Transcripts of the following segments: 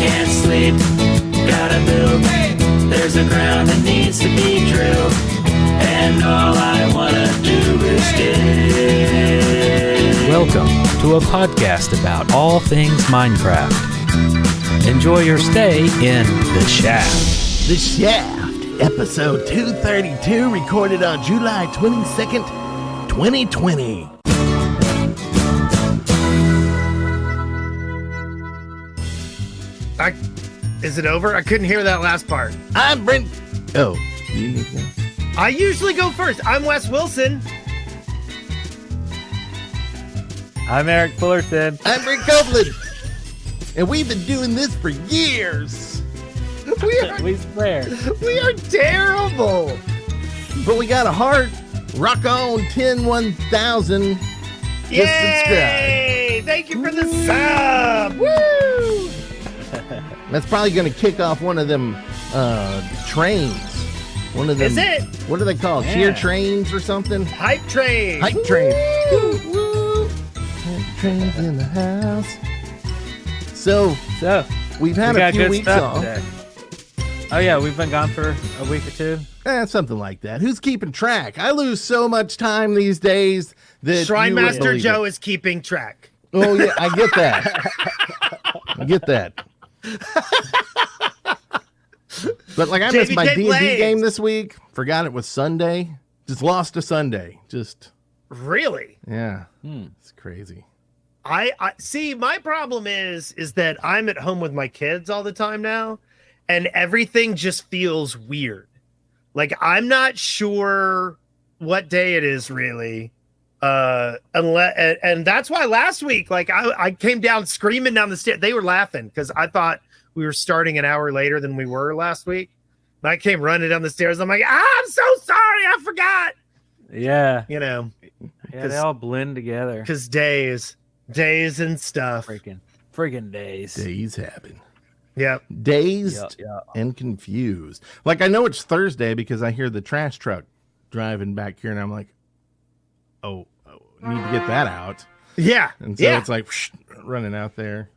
can't sleep, gotta build. There's a ground that needs to be drilled, and all I wanna do is dig. Welcome to a podcast about all things Minecraft. Enjoy your stay in The Shaft. The Shaft, episode 232, recorded on July 22nd, 2020. Is it over? I couldn't hear that last part. I'm Brent. Oh, you need to go? I usually go first. I'm Wes Wilson. I'm Eric Fullerton. I'm Brent Copeland. And we've been doing this for years. We swear. We are terrible. But we got a heart. Rock on 10,000. Just subscribe. Yay! Thank you for the sub. Woo! That's probably going to kick off one of them trains. One of them. Is it? What are they called? Yeah. Cheer trains or something? Hype train. Hype train. Woo, woo. Hype trains in the house. So we've had we a got few good weeks stuff off. today. Oh yeah, we've been gone for a week or two. Something like that. Who's keeping track? I lose so much time these days that Shrine you wouldn't Master believe Joe it. is keeping track. Oh yeah, I get that. I get that. But like I missed JV my Kid D&D Blades. game this week. Forgot it was Sunday. Just lost a Sunday. Just Really? yeah. It's crazy. I see. My problem is that I'm at home with my kids all the time now, and everything just feels weird. Like I'm not sure what day it is really. Unless, and that's why last week, like I came down screaming down the stairs. They were laughing because I thought we were starting an hour later than we were last week. And I came running down the stairs. I'm like, I'm so sorry, I forgot. Yeah, You know, yeah, they all blend together. because days and stuff. Freaking days. Days happen. Yep. Dazed Yeah. and confused. Like I know it's Thursday because I hear the trash truck driving back here, and I'm like, oh, I need to get that out. Yeah. And so yeah. it's like whoosh, running out there.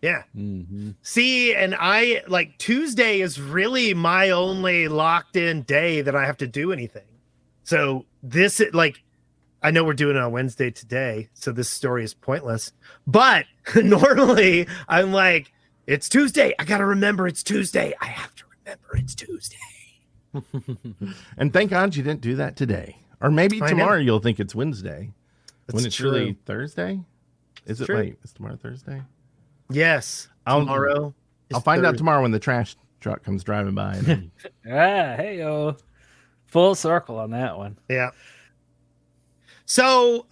Yeah. Mm-hmm. See, and I like Tuesday is really my only locked in day that I have to do anything. So this, like, I know we're doing it on Wednesday today, so this story is pointless. But normally I'm like, it's Tuesday. I got to remember it's Tuesday. I have to remember it's Tuesday. And thank God you didn't do that today. Or maybe I tomorrow know. you'll think it's Wednesday. When it's true. really Thursday? Is it true. late? Is tomorrow Thursday? Yes. I'll Tomorrow. I'll find out tomorrow when the trash truck comes driving by. And then, Hey yo, full circle on that one. Yeah. So,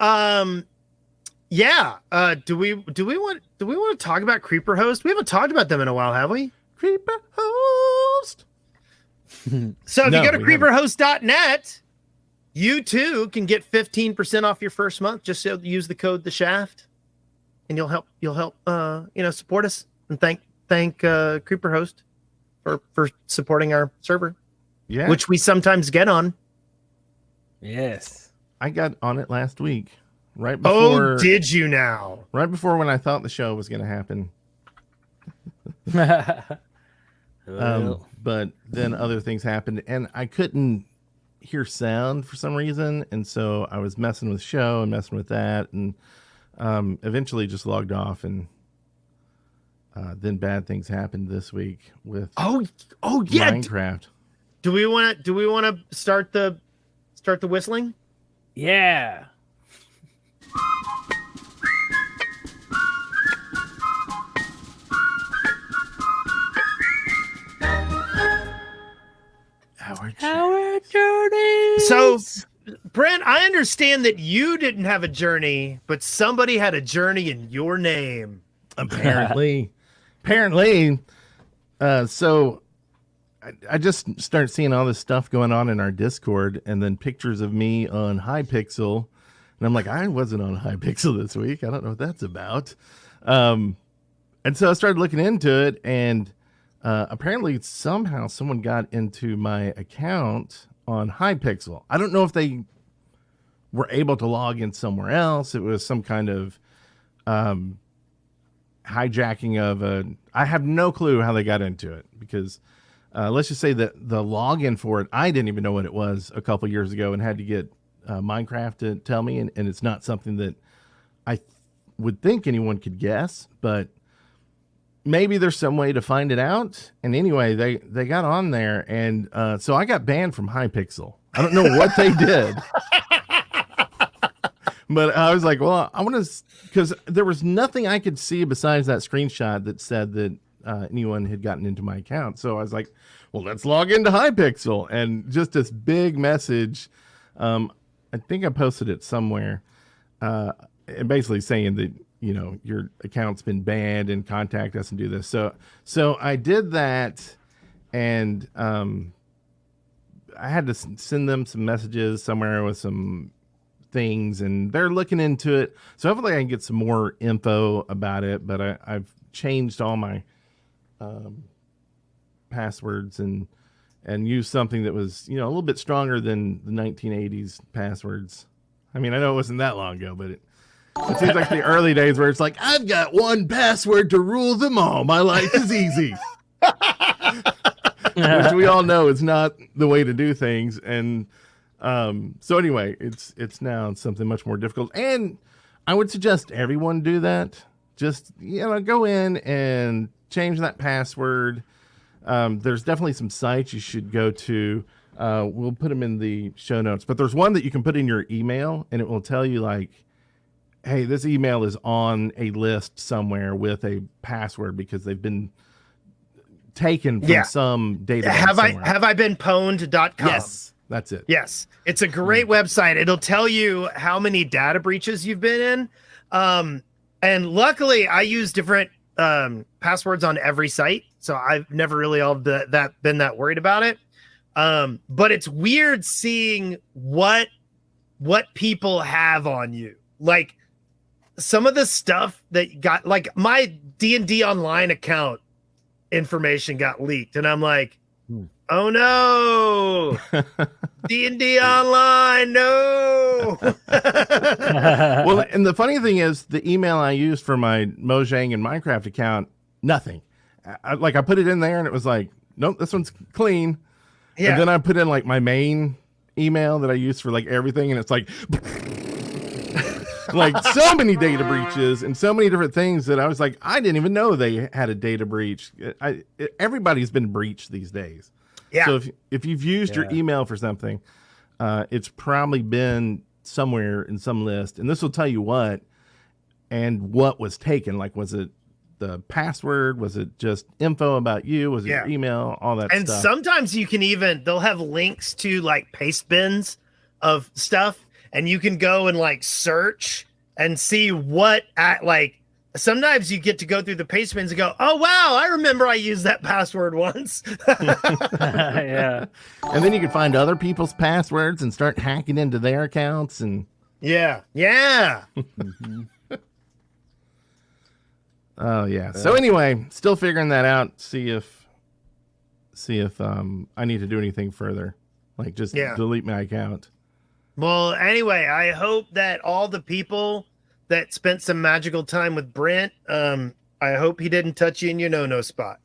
yeah. Do we want to talk about Creeper Host? We haven't talked about them in a while, have we? Creeper host. So if No, you go to we haven't. creeperhost.net, you too can get 15% off your first month. Just use the code The Shaft, and you'll help support us and thank Creeper Host for supporting our server, Yeah. which we sometimes get on. Yes. I got on it last week. Right before Oh, did you now? right before when I thought the show was gonna happen. But then other things happened and I couldn't hear sound for some reason, and so I was messing with the show and messing with that, and eventually just logged off, and then bad things happened this week with Oh yeah. Minecraft. Do we want to start the whistling? Yeah. Our journey. So, Brent, I understand that you didn't have a journey, but somebody had a journey in your name. Apparently. So I just start seeing all this stuff going on in our Discord, and then pictures of me on Hypixel, and I'm like, I wasn't on Hypixel this week. I don't know what that's about. And so I started looking into it, and apparently somehow someone got into my account on Hypixel. I don't know if they were able to log in somewhere else. It was some kind of hijacking of I have no clue how they got into it, because let's just say that the login for it, I didn't even know what it was a couple years ago and had to get Minecraft to tell me. And it's not something that I would think anyone could guess, but maybe there's some way to find it out. And anyway, they got on there, and so I got banned from Hypixel. I don't know what they did. But I was like, well, I want to, because there was nothing I could see besides that screenshot that said that anyone had gotten into my account. So I was like, well, let's log into Hypixel. And just this big message, I think I posted it somewhere, and basically saying that, you know, your account's been banned and contact us and do this. So I did that, and I had to send them some messages somewhere with some things, and they're looking into it. So hopefully I can get some more info about it, but I've changed all my passwords and used something that was, you know, a little bit stronger than the 1980s passwords. I mean, I know it wasn't that long ago, but it seems like the early days where it's like, I've got one password to rule them all. My life is easy. Which we all know is not the way to do things. And so anyway, it's now something much more difficult. And I would suggest everyone do that. Just, you know, go in and change that password. There's definitely some sites you should go to. We'll put them in the show notes. But there's one that you can put in your email, and it will tell you, like, hey, this email is on a list somewhere with a password because they've been taken from some database. Have I been pwned.com? Yes, that's it. Yes. It's a great website. It'll tell you how many data breaches you've been in. And luckily I use different passwords on every site. So I've never really been that worried about it. But it's weird seeing what people have on you. Like some of the stuff that got, like my D&D online account information got leaked, and I'm like, oh no, D&D online, no. Well, and the funny thing is, the email I used for my Mojang and Minecraft account, nothing. I put it in there, and it was like, nope, this one's clean. Yeah. And then I put in like my main email that I use for like everything, and it's like like so many data breaches and so many different things that I was like, I didn't even know they had a data breach. Everybody's been breached these days. Yeah. So if you've used your email for something, it's probably been somewhere in some list, and this will tell you what and what was taken. Like, was it the password? Was it just info about you? Was it your email? All that and stuff. And sometimes you can they'll have links to like paste bins of stuff, and you can go and like search and see what sometimes you get to go through the paste bins and go, oh wow, I remember I used that password once. Yeah. And then you can find other people's passwords and start hacking into their accounts. And yeah. Oh yeah. So anyway, still figuring that out. See if I need to do anything further. Like just delete my account. Well, anyway, I hope that all the people that spent some magical time with Brent, I hope he didn't touch you in your no spot.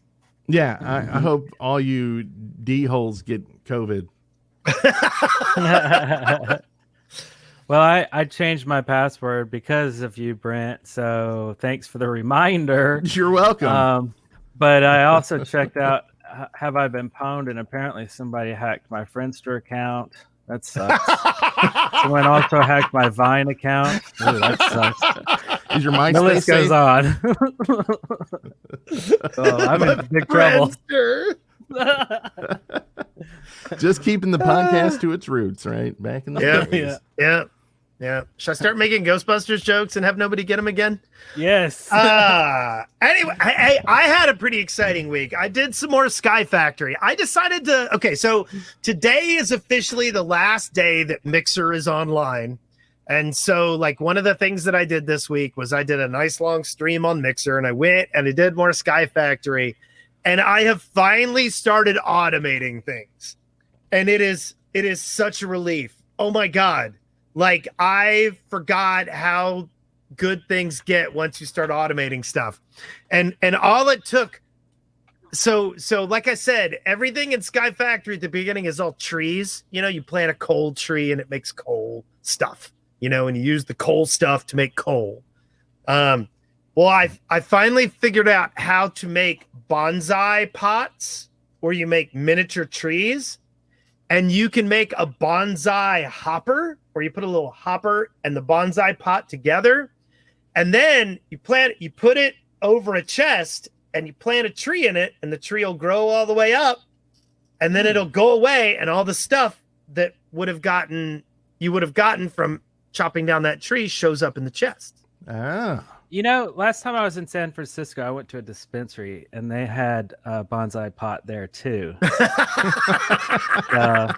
Yeah, I hope all you D-holes get COVID. Well, I changed my password because of you, Brent. So thanks for the reminder. You're welcome. But I also checked out, have I been pwned? And apparently somebody hacked my Friendster account. That sucks. Someone also hacked my Vine account. Ooh, that sucks. Is your MySpace The list goes on. Oh, I'm in big trouble. Just keeping the podcast to its roots, right? Back in the days. Yeah. Should I start making Ghostbusters jokes and have nobody get them again? Yes. Anyway, I had a pretty exciting week. I did some more Sky Factory. I decided so today is officially the last day that Mixer is online. And so like one of the things that I did this week was I did a nice long stream on Mixer, and I went and I did more Sky Factory, and I have finally started automating things. And it is such a relief. Oh my God. Like, I forgot how good things get once you start automating stuff. And all it took. So like I said, everything in Sky Factory at the beginning is all trees. You know, you plant a coal tree and it makes coal stuff, you know, and you use the coal stuff to make coal. Well, I finally figured out how to make bonsai pots where you make miniature trees, and you can make a bonsai hopper where you put a little hopper and the bonsai pot together, and then you put it over a chest and you plant a tree in it, and the tree will grow all the way up, and then it'll go away, and all the stuff that you would have gotten from chopping down that tree shows up in the chest. Ah. You know, last time I was in San Francisco, I went to a dispensary and they had a bonsai pot there too. I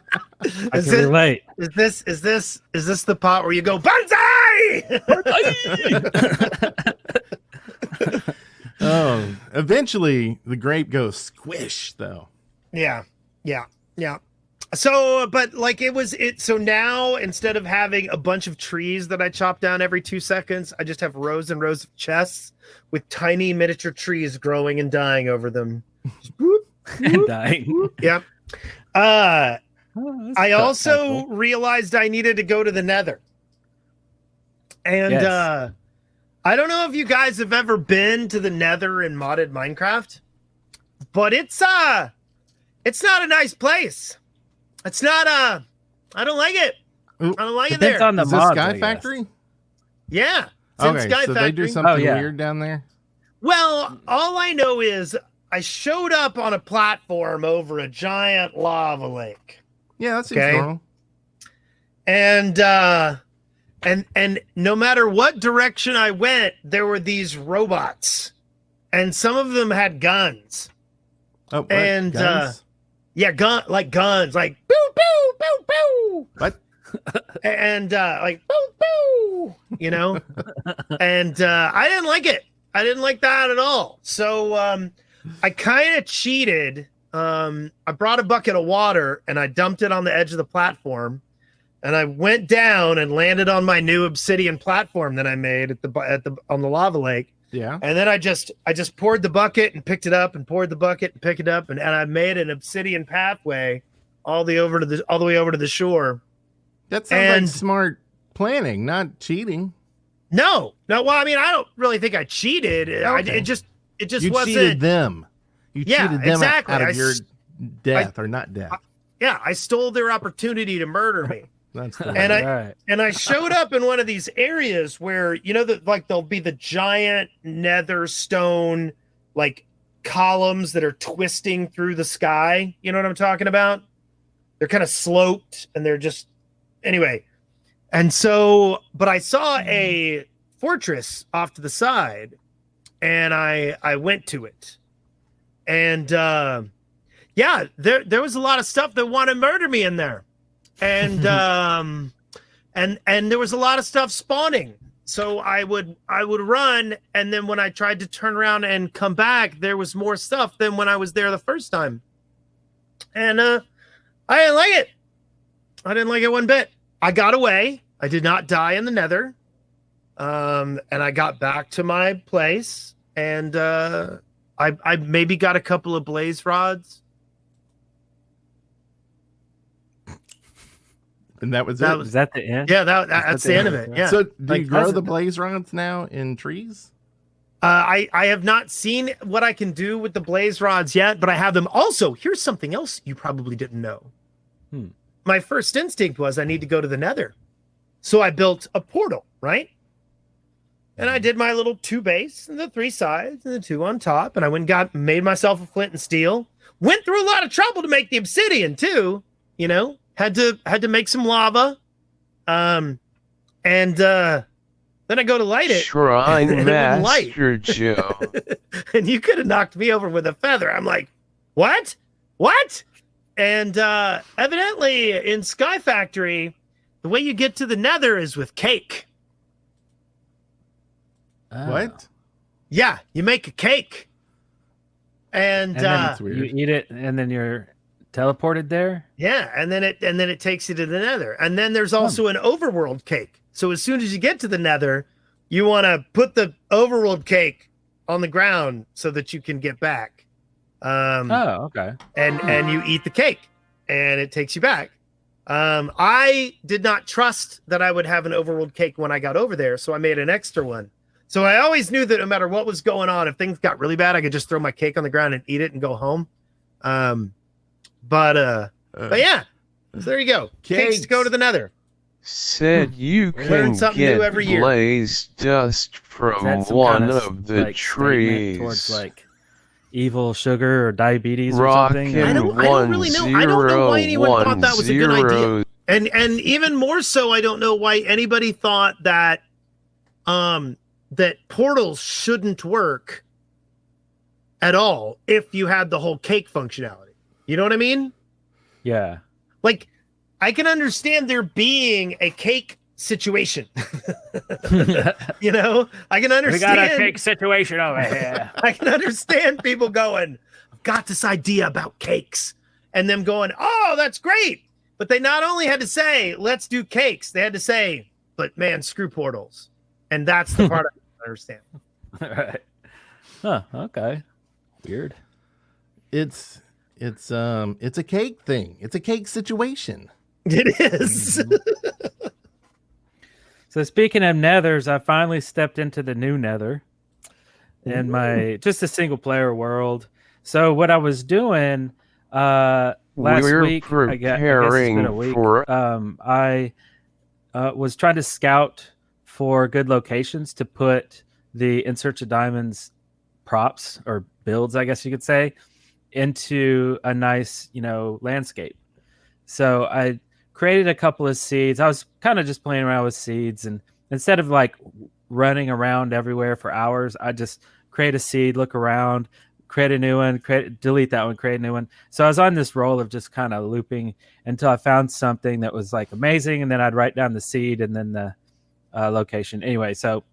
can relate. Is this the pot where you go bonsai? Oh, eventually the grape goes squish, though. Yeah. So, but like so now instead of having a bunch of trees that I chop down every 2 seconds, I just have rows and rows of chests with tiny miniature trees growing and dying over them. Dying. Yep. I also realized I needed to go to the Nether. And Yes. I don't know if you guys have ever been to the Nether in modded Minecraft, but it's not a nice place. It's not I don't like it. I don't like it Depends there. on the Is this mods, Sky I guess. Factory? Yeah. It's in Okay, Sky so Factory. they do something yeah. weird down there? Well, all I know is I showed up on a platform over a giant lava lake. Yeah, that seems Okay. normal. And no matter what direction I went, there were these robots. And some of them had guns. Oh, what? And, Guns? Yeah, guns, like boo, boo, boo, boo. What? And like boo, boo, you know? And I didn't like it. I didn't like that at all. So I kind of cheated. I brought a bucket of water and I dumped it on the edge of the platform. And I went down and landed on my new obsidian platform that I made on the lava lake. Yeah. And then I just poured the bucket and picked it up and poured the bucket and picked it up and I made an obsidian pathway all the way over to the shore. That sounds like And- smart planning, not cheating. No. Well, I mean, I don't really think I cheated. Okay. It just You wasn't. cheated them. You Yeah, cheated them exactly. out I of your s- death, or not death. Yeah, I stole their opportunity to murder me. That's cool. And Right. I showed up in one of these areas where, you know, that like there'll be the giant nether stone like columns that are twisting through the sky. You know what I'm talking about? They're kind of sloped and they're just anyway. And so, but I saw a fortress off to the side and I went to it. And yeah, there was a lot of stuff that wanted to murder me in there. And and there was a lot of stuff spawning. So I would run, and then when I tried to turn around and come back, there was more stuff than when I was there the first time. And I didn't like it. I didn't like it one bit. I got away. I did not die in the Nether. And I got back to my place, and I maybe got a couple of blaze rods. And that was That it. was- Is that the end? Yeah, that's the end of it. Yeah. So, do Like, you grow how's the it- blaze rods now in trees? I have not seen what I can do with the blaze rods yet, but I have them. Also, here's something else you probably didn't know. My first instinct was I need to go to the Nether. So I built a portal, right? And I did my little 2 base and the 3 sides and the 2 on top. And I went and made myself a flint and steel. Went through a lot of trouble to make the obsidian too, you know. Had to make some lava. And then I go to light it. Shrine It wouldn't light. Master Joe. And you could have knocked me over with a feather. I'm like, what? And evidently in Sky Factory, the way you get to the Nether is with cake. Oh. What? Yeah, you make a cake. And, And then That's you weird. eat it, and then you're teleported there. yeah, and then it takes you to the Nether. And then there's also an overworld cake. So as soon as you get to the Nether, you want to put the overworld cake on the ground so that you can get back. Oh, okay. And you eat the cake, and it takes you back. I did not trust that I would have an overworld cake when I got over there, so I made an extra one. So I always knew that no matter what was going on, if things got really bad, I could just throw my cake on the ground and eat it and go home. But yeah, so there you go. Cakes to go to the Nether. Said you Learn can something new get every year. blaze dust Is from that some one kind of the like, statement trees. towards like evil sugar or diabetes or Rockin' something? I don't really know. I don't know why anyone thought that was a good idea. And even more so, I don't know why anybody thought that that portals shouldn't work at all if you had the whole cake functionality. You know what I mean? Yeah. Like, I can understand there being a cake situation. You know, I can understand. We got a cake situation over here. I can understand people going, I've got this idea about cakes, and them going, oh, that's great. But they not only had to say, let's do cakes, they had to say, but man, screw portals. And that's the part I don't understand. All right. Huh. Okay. Weird. It's a cake thing. It's a cake situation. It is. So speaking of Nethers, I finally stepped into the new Nether in my just a single player world. So what I was doing last We're week, I guess it's been a week. I was trying to scout for good locations to put the In Search of Diamonds props or builds, I guess you could say, into a nice, landscape. So I created a couple of seeds. I was kind of just playing around with seeds, and instead of like running around everywhere for hours, I just create a seed, look around, create a new one, delete that one, create a new one. So I was on this roll of just kind of looping until I found something that was like amazing, and then I'd write down the seed and then the location. Anyway, so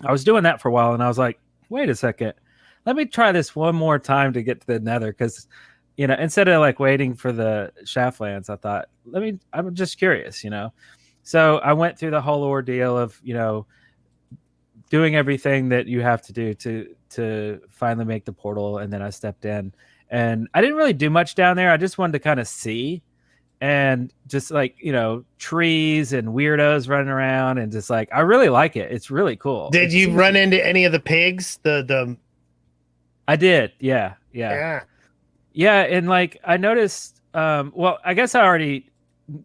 I was doing that for a while, and I was like, wait a second, let me try this one more time to get to the Nether, because instead of like waiting for the Shaftlands, I thought, I'm just curious, So I went through the whole ordeal of, doing everything that you have to do to finally make the portal. And then I stepped in, and I didn't really do much down there. I just wanted to kind of see, and just like, trees and weirdos running around, and just like, I really like it. It's really cool. Did you run into any of the pigs? I did. Yeah. Yeah, and like I noticed, well, I guess I already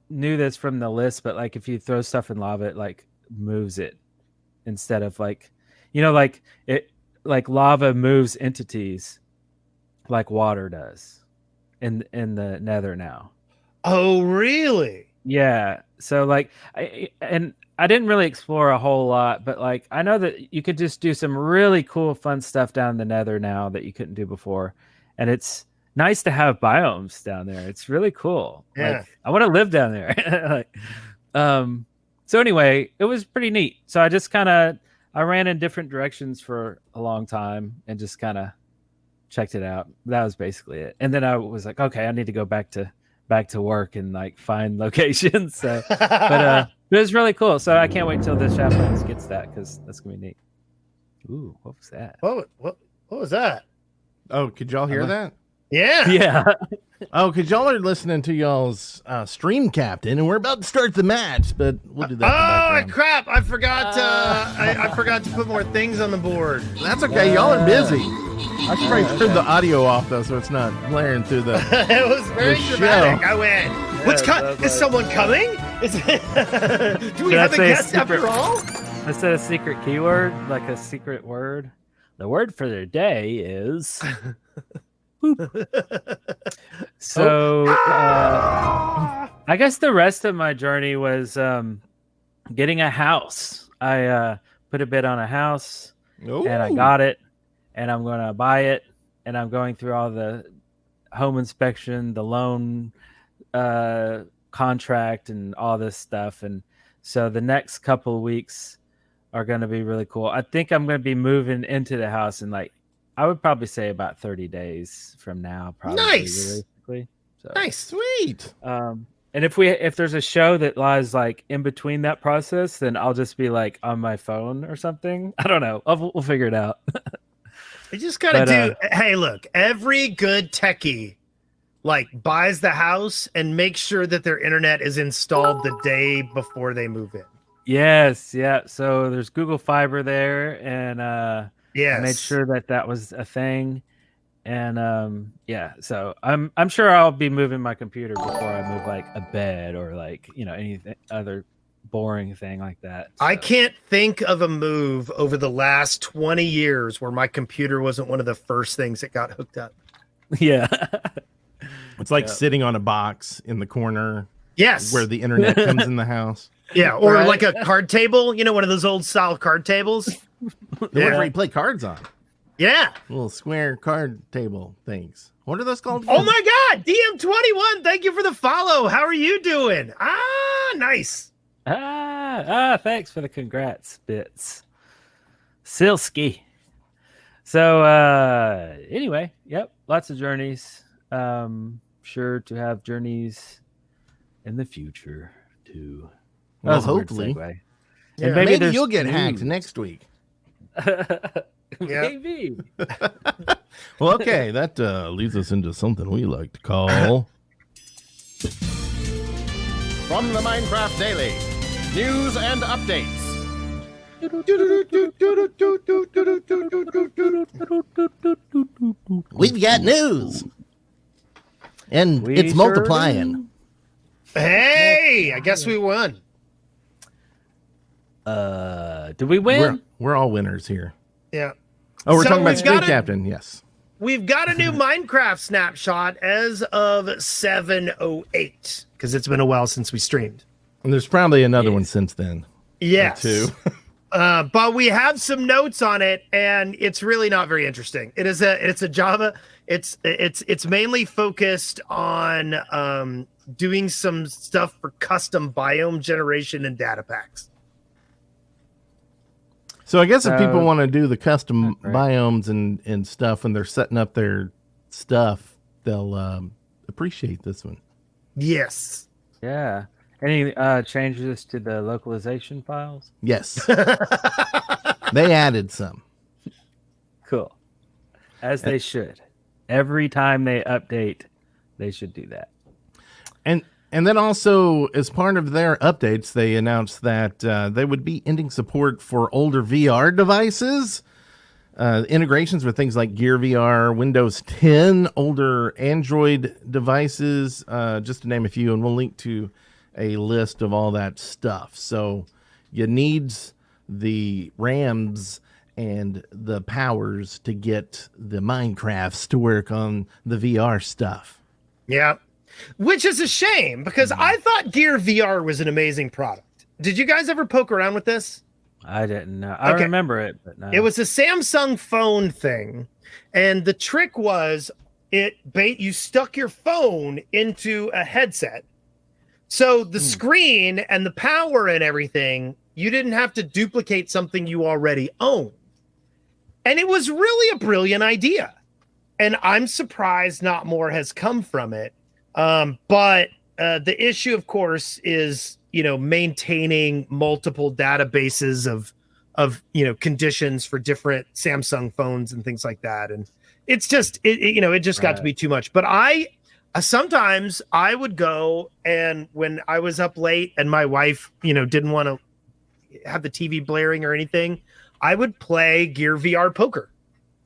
knew this from the list, but like if you throw stuff in lava, it like moves it instead of like, like it, like lava moves entities like water does in the Nether now. Oh, really? Yeah. So like, I didn't really explore a whole lot, but like I know that you could just do some really cool, fun stuff down in the Nether now that you couldn't do before, and it's nice to have biomes down there. It's really cool. Yeah. Like, I want to live down there. So anyway, it was pretty neat. So I just I ran in different directions for a long time and just kind of checked it out. That was basically it. And then I was like, okay, I need to go back to work and like find locations. So, but it was really cool. So I can't wait till the Shaftlands gets that, because that's gonna be neat. Ooh, what was that? What was that? Oh, could y'all hear that? Yeah. Yeah. Oh, because y'all are listening to y'all's stream captain, and we're about to start the match, but we'll do that. Oh crap! I forgot. I forgot to put more things on the board. That's okay. Y'all are busy. I should probably turn the audio off though, so it's not blaring through the. It was very The dramatic. show. I went. What's coming? Is someone coming? Do we have a guest after all? Is that a secret keyword, like a secret word? The word for the day is. So I guess the rest of my journey was getting a house. I put a bid on a house, and I got it, and I'm going to buy it, and I'm going through all the home inspection, the loan contract, and all this stuff. And so the next couple of weeks are going to be really cool. I think I'm going to be moving into the house in like, I would probably say about 30 days from now. Probably, Nice. realistically. So, Nice, sweet. if there's a show that lies like in between that process, then I'll just be like on my phone or something. I don't know. We'll figure it out. You just gotta hey, look, every good techie like buys the house and makes sure that their internet is installed the day before they move in. Yes, yeah. So there's Google Fiber there, and I made sure that was a thing. And so I'm sure I'll be moving my computer before I move like a bed or like anything other boring thing like that. So. I can't think of a move over the last 20 years where my computer wasn't one of the first things that got hooked up. Yeah. It's like sitting on a box in the corner. Yes. Where the internet comes in the house. Yeah, or like a card table, one of those old style card tables. Where you play cards on. Yeah. Little square card table things. What are those called? Oh my God, DM21, thank you for the follow. How are you doing? Nice. Thanks for the congrats bits. Silsky. So anyway, yep, lots of journeys. Sure to have journeys in the future too. Well, hopefully. And maybe you'll get hacked next week. Maybe. Well, okay, that leads us into something we like to call From the Minecraft Daily, news and updates. We've got news. And it's multiplying. Hey, I guess we won. Did we win? We're all winners here. Yeah. Oh, we're talking about Street Captain. Yes. We've got a new Minecraft snapshot as of 7:08 because it's been a while since we streamed. And there's probably another one since then. Yes. Too. But we have some notes on it, and it's really not very interesting. It's a Java. It's mainly focused on doing some stuff for custom biome generation and data packs. So I guess if people want to do the custom biomes and stuff, and they're setting up their stuff, they'll appreciate this one. Yes. Yeah. Any changes to the localization files? Yes. They added some. Cool. As they should. Every time they update, they should do that. And then also, as part of their updates, they announced that they would be ending support for older VR devices, integrations with things like Gear VR, Windows 10, older Android devices, just to name a few. And we'll link to a list of all that stuff. So you need the RAMs and the powers to get the Minecrafts to work on the VR stuff. Yeah. Which is a shame because I thought Gear VR was an amazing product. Did you guys ever poke around with this? I didn't know. I remember it, but no. It was a Samsung phone thing. And the trick was you stuck your phone into a headset. So the screen and the power and everything, you didn't have to duplicate something you already owned. And it was really a brilliant idea. And I'm surprised not more has come from it. But the issue, of course, is, maintaining multiple databases of conditions for different Samsung phones and things like that. And it's just, it just got to be too much. But sometimes I would go, and when I was up late and my wife, didn't want to have the TV blaring or anything, I would play Gear VR poker,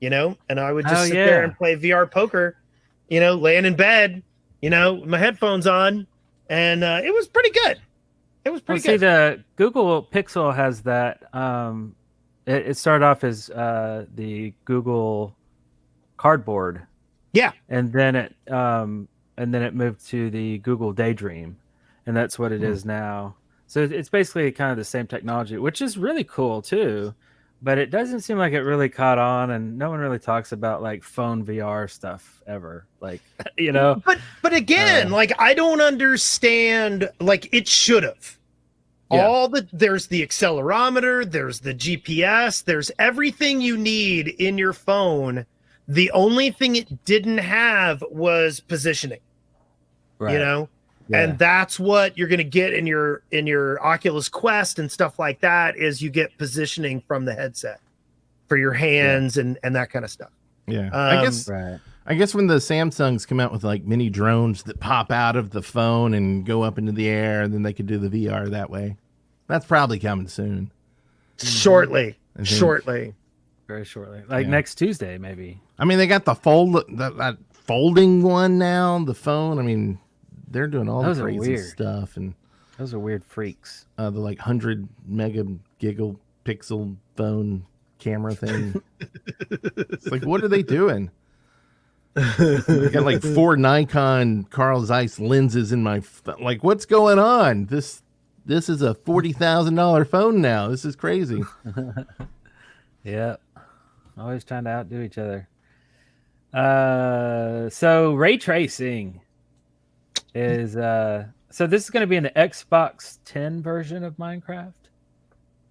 and I would just sit there and play VR poker, laying in bed, with my headphones on, and it was pretty good. It was pretty good. See, the Google Pixel has that. It started off as the Google Cardboard. Yeah, and then it moved to the Google Daydream, and that's what it is now. So it's basically kind of the same technology, which is really cool too. But it doesn't seem like it really caught on, and no one really talks about like phone VR stuff ever. Like, But again, I don't understand. Like, it should have. Yeah. There's the accelerometer, there's the GPS, there's everything you need in your phone. The only thing it didn't have was positioning. Right. And that's what you're going to get in your Oculus Quest and stuff like that, is you get positioning from the headset for your hands and that kind of stuff. Yeah. I guess when the Samsungs come out with like mini drones that pop out of the phone and go up into the air, and then they could do the VR that way. That's probably coming soon. Shortly. Very shortly. Like next Tuesday, maybe. I mean, they got the that folding one now, the phone. I mean, they're doing all the crazy stuff, and those are weird freaks. The like 100 megapixel phone camera thing. It's like, what are they doing? I got like 4 Nikon Carl Zeiss lenses in my like, what's going on? This is a $40,000 phone now. This is crazy. Yeah, always trying to outdo each other. So ray tracing is so this is going to be in the Xbox 10 version of Minecraft.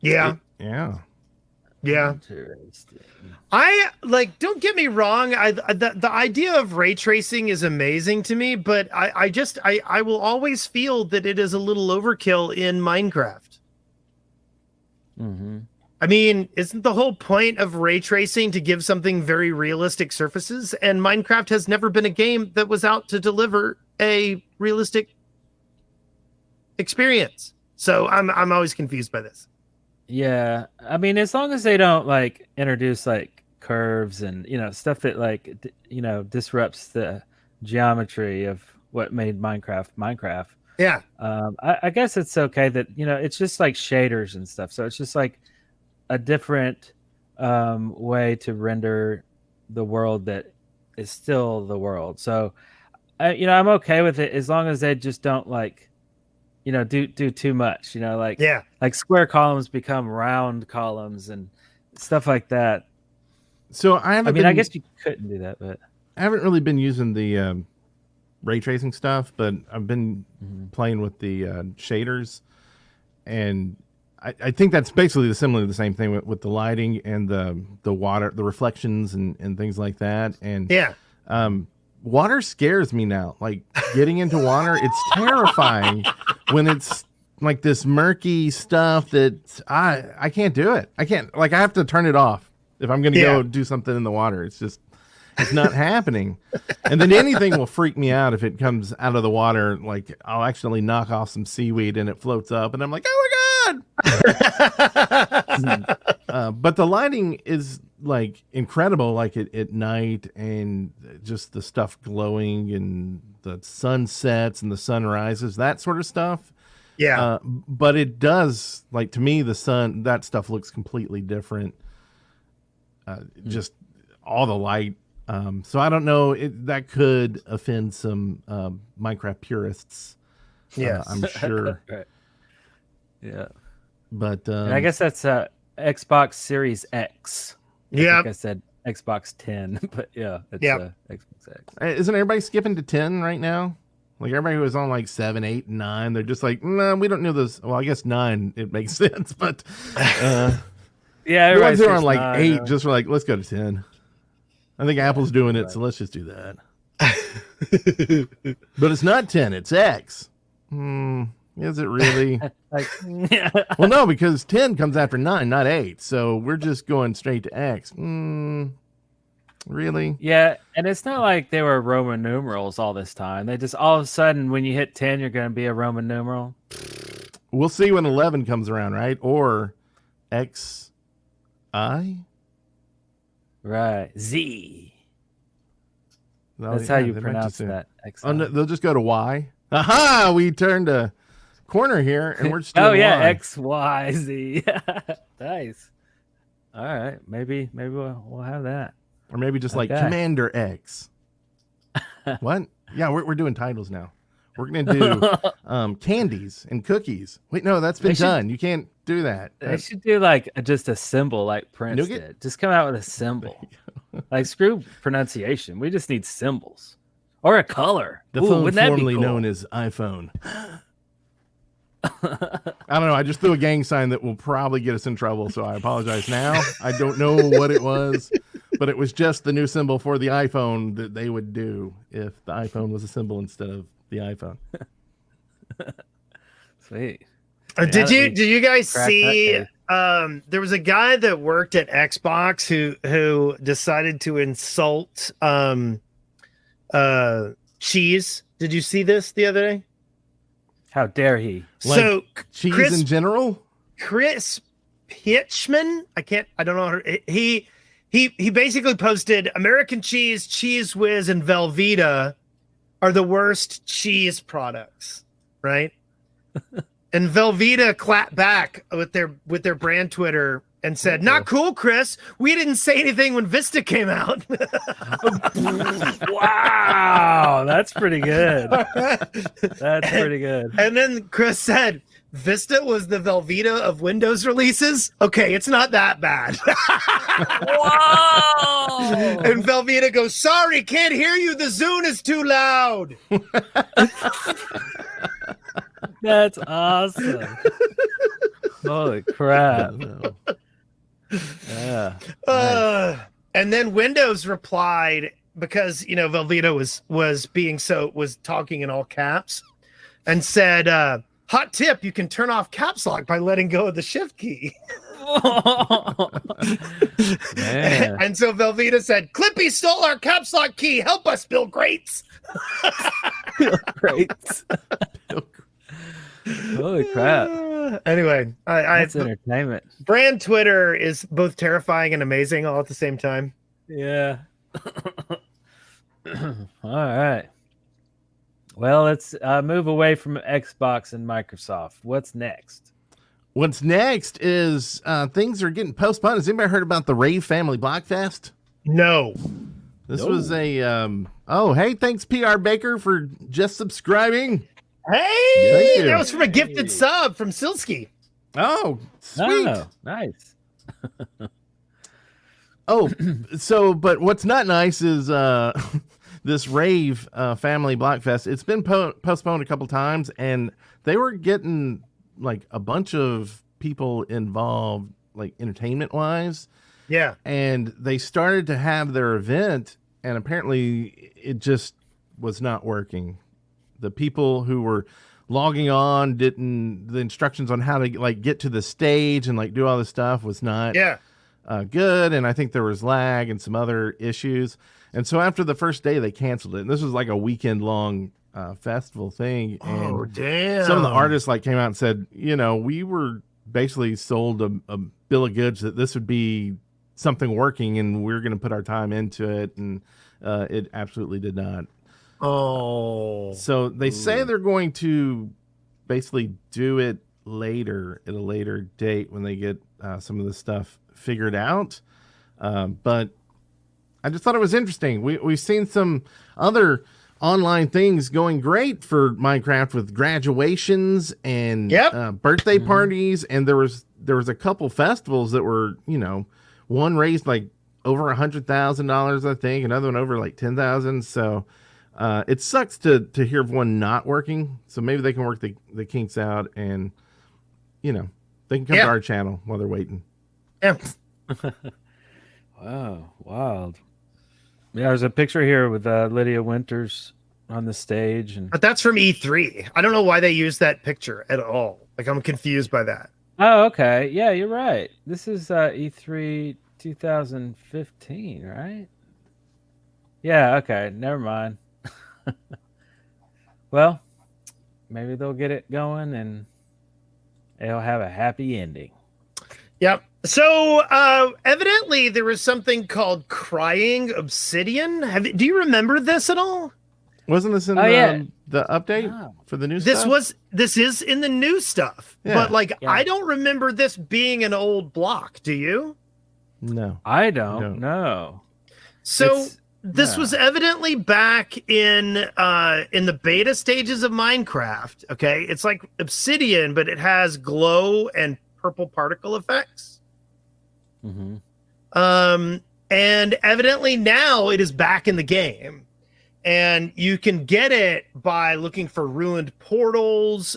Yeah. I like, don't get me wrong, the idea of ray tracing is amazing to me, but I will always feel that it is a little overkill in Minecraft. I mean, isn't the whole point of ray tracing to give something very realistic surfaces? And Minecraft has never been a game that was out to deliver a realistic experience. So I'm always confused by this. Yeah, I mean, as long as they don't like introduce like curves and stuff that like disrupts the geometry of what made Minecraft. Yeah. I guess it's okay that it's just like shaders and stuff. So it's just like a different way to render the world that is still the world. So I'm okay with it as long as they just don't like do too much, like square columns become round columns and stuff like that. So I guess you couldn't do that, but I haven't really been using the ray tracing stuff, but I've been playing with the shaders, and I think that's basically similar to the same thing with the lighting and the water, the reflections and things like that. And water scares me now. Like getting into water, it's terrifying when it's like this murky stuff that I can't do it. I can't, like, I have to turn it off if I'm going to go do something in the water. It's not happening. And then anything will freak me out if it comes out of the water. Like I'll actually knock off some seaweed and it floats up and I'm like, oh my God. But the lighting is like incredible, like at night, and just the stuff glowing and the sunsets and the sunrises, that sort of stuff. Yeah. But it does, like, to me, that stuff looks completely different. Just all the light. So I don't know, that could offend some Minecraft purists. Yeah, I'm sure. Right. Yeah. But I guess that's Xbox Series X. Yeah. Like I said, Xbox 10, but yeah, it's Xbox X. Isn't everybody skipping to 10 right now? Like everybody who was on like 7, 8, 9, they're just like, no, we don't know this. Well, I guess 9, it makes sense, but yeah, the ones who are on like 9, 8 just were like, let's go to 10. I think Apple's doing it, so let's just do that. But it's not 10, it's X. Is it really? Well, no, because 10 comes after 9, not 8. So we're just going straight to X. Really? Yeah, and it's not like they were Roman numerals all this time. They just all of a sudden, when you hit 10, you're going to be a Roman numeral. We'll see when 11 comes around, right? Or XI? Right. Z. No, That's how you pronounce that. Oh, no, they'll just go to Y. Aha! We turned a corner here, and we're still Y. X, Y, Z. Nice. All right, maybe we'll have that, or maybe just like Commander X. What? Yeah, we're doing titles now. We're gonna do candies and cookies. Wait, no, that's been done. You can't do that. They should do like just a symbol, like Prince did. Just come out with a symbol. Like screw pronunciation. We just need symbols or a color. The phone formerly known as iPhone. I don't know. I just threw a gang sign that will probably get us in trouble, so I apologize now. I don't know what it was, but it was just the new symbol for the iPhone that they would do if the iPhone was a symbol instead of the iPhone. Sweet. Did you guys crack see? that There was a guy that worked at Xbox who decided to insult cheese. Did you see this the other day? How dare he? So Cheese in general? Chris Pitchman, I don't know. He basically posted American cheese, Cheese Whiz, and Velveeta are the worst cheese products, right? And Velveeta clapped back with their brand Twitter and said, "Not cool, Chris. We didn't say anything when Vista came out." Wow, that's pretty good. That's pretty good. And then Chris said, "Vista was the Velveeta of Windows releases. Okay, it's not that bad." Whoa! And Velveeta goes, "Sorry, can't hear you. The Zune is too loud." That's awesome. Holy crap. Yeah. Nice. And then Windows replied, because Velveeta was talking in all caps, and said, "Hot tip, you can turn off caps lock by letting go of the shift key." And so Velveeta said, "Clippy stole our caps lock key. Help us, Bill Grates." Great. Holy crap. Anyway, That's entertainment. Brand Twitter is both terrifying and amazing all at the same time. Yeah. All right. Well, let's move away from Xbox and Microsoft. What's next? What's next is things are getting postponed. Has anybody heard about the Rave Family Blockfest? No. This was a hey, thanks PR Baker for just subscribing. Hey, that was from a gifted sub from Silsky. Oh, sweet. Oh, nice. But what's not nice is this Rave Family Blockfest. It's been postponed a couple times, and they were getting like a bunch of people involved, like entertainment wise. Yeah. And they started to have their event, and apparently it just was not working. The people who were logging on the instructions on how to like get to the stage and like do all this stuff was not good. And I think there was lag and some other issues. And so after the first day, they canceled it. And this was like a weekend long festival thing. And oh, damn. Some of the artists like came out and said, we were basically sold a bill of goods that this would be something working, and we're going to put our time into it. And it absolutely did not. Oh. So they say they're going to basically do it later at a later date when they get some of the stuff figured out. But I just thought it was interesting. We've seen some other online things going great for Minecraft with graduations and birthday parties. And there was a couple festivals that were, one raised like over $100,000, I think, another one over like 10,000. So it sucks to hear of one not working. So maybe they can work the kinks out, and they can come to our channel while they're waiting. Yeah. Wow, wild. Yeah, there's a picture here with Lydia Winters on the stage, But that's from E3. I don't know why they used that picture at all. Like, I'm confused by that. Oh, okay. Yeah, you're right. This is E3 2015, right? Yeah, okay. Never mind. Well, maybe they'll get it going and it'll have a happy ending. Yep. So evidently there was something called Crying Obsidian. Do you remember this at all? Wasn't this in the update for the new stuff? This is in the new stuff. Yeah. But I don't remember this being an old block. Do you? No. I don't know. So this was evidently back in the beta stages of Minecraft. Okay, it's like Obsidian, but it has glow and purple particle effects. Mm-hmm. And evidently now it is back in the game, and you can get it by looking for ruined portals,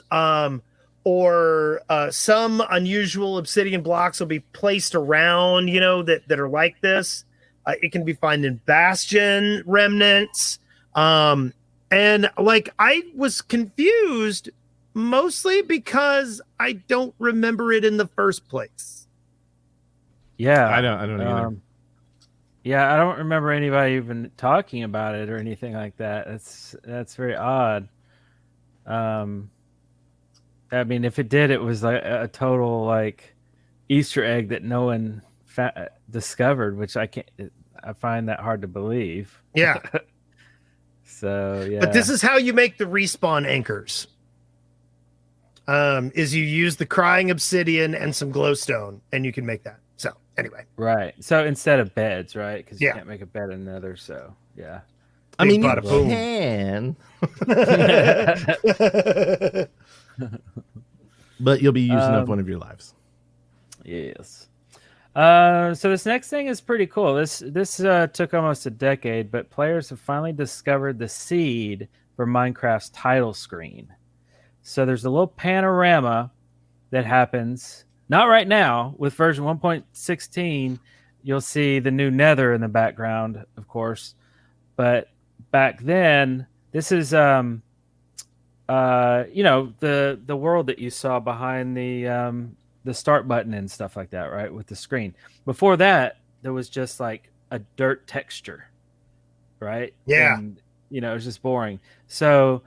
or some unusual Obsidian blocks will be placed around, that are like this. It can be found in Bastion remnants. And I was confused mostly because I don't remember it in the first place. Yeah, I don't either. Yeah, I don't remember anybody even talking about it or anything like that. That's very odd. I mean, if it did, it was like a total like Easter egg that no one discovered, which I find that hard to believe. Yeah. So yeah. But this is how you make the respawn anchors. Is you use the crying obsidian and some glowstone, and you can make that. So anyway. Right. So instead of beds, right? Because you Yeah. can't make a bed in Nether. So yeah. I mean, you bada boom. can, but you'll be using up one of your lives. Yes. So this next thing is pretty cool. This took almost a decade, but players have finally discovered the seed for Minecraft's title screen. So there's a little panorama that happens. Not right now. With version 1.16, you'll see the new Nether in the background, of course. But back then, this is the world that you saw behind the start button and stuff like that, right? With the screen. Before that, there was just like a dirt texture, right? Yeah. And, it was just boring. So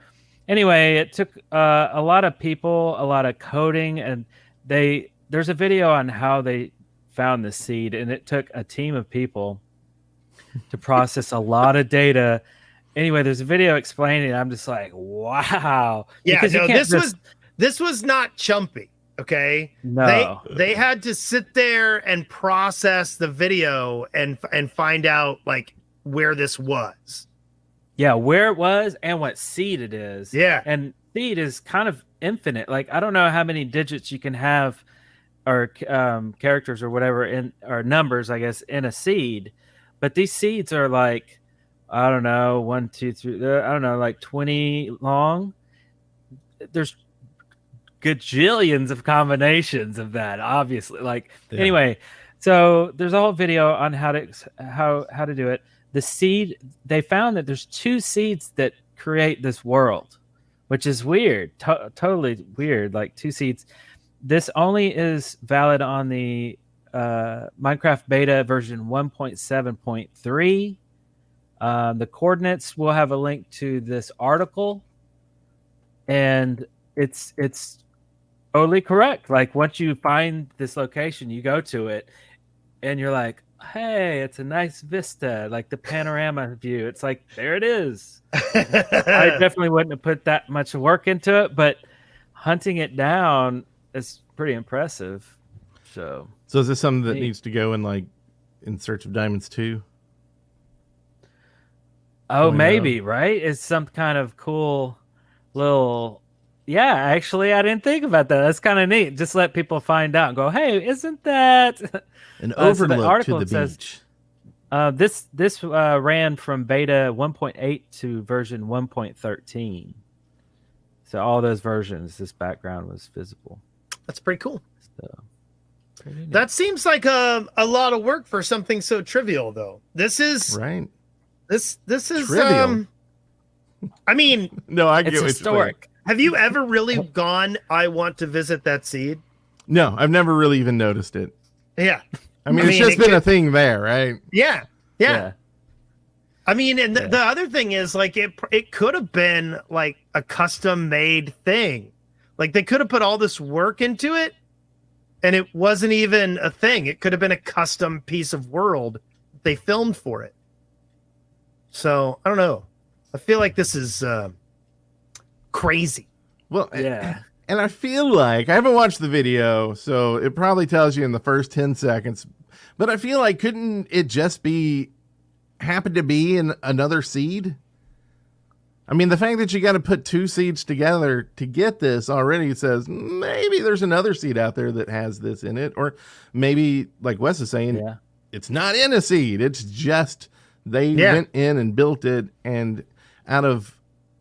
anyway, it took a lot of people, a lot of coding, and there's a video on how they found the seed, and it took a team of people to process a lot of data. Anyway, there's a video explaining it. I'm just like, wow. Yeah, Because no, this was not chumpy. Okay. No. They had to sit there and process the video and find out like where this was. Yeah, where it was and what seed it is. Yeah. And seed is kind of infinite. Like, I don't know how many digits you can have or characters or whatever or numbers, I guess, in a seed. But these seeds are like, I don't know, 1, 2, 3, I don't know, like 20 long. There's gajillions of combinations of that, obviously. Anyway, so there's a whole video on how to do it. The seed, they found that there's 2 seeds that create this world, which is weird, totally weird. Like 2 seeds. This only is valid on the Minecraft beta version 1.7.3. The coordinates, we'll have a link to this article, and it's totally correct. Like, once you find this location, you go to it and you're like, hey, it's a nice vista, like the panorama view. It's like, there it is. I definitely wouldn't have put that much work into it, but hunting it down is pretty impressive. So is this something that needs to go in Search of Diamonds 2? Oh, maybe, right? It's some kind of cool little... Yeah, actually, I didn't think about that. That's kind of neat. Just let people find out and go, hey, isn't that... An overlook article to the says, beach. This ran from beta 1.8 to version 1.13. So all those versions, this background was visible. That's pretty cool. So, pretty neat. That seems like a lot of work for something so trivial, though. This is right. This is trivial. I mean, no, I get it's what historic. Have you ever really gone, I want to visit that seed? No, I've never really even noticed it. Yeah. I mean, it's just been a thing there, right? Yeah. I mean, and the other thing is, like, it could have been like a custom made thing. Like, they could have put all this work into it and it wasn't even a thing. It could have been a custom piece of world they filmed for it. So I don't know. I feel like this is crazy. Well, yeah. And I feel like, I haven't watched the video, so it probably tells you in the first 10 seconds, but I feel like, couldn't it just happen to be in another seed? I mean, the fact that you got to put 2 seeds together to get this already says maybe there's another seed out there that has this in it. Or maybe, like Wes is saying, it's not in a seed. It's just they went in and built it, and out of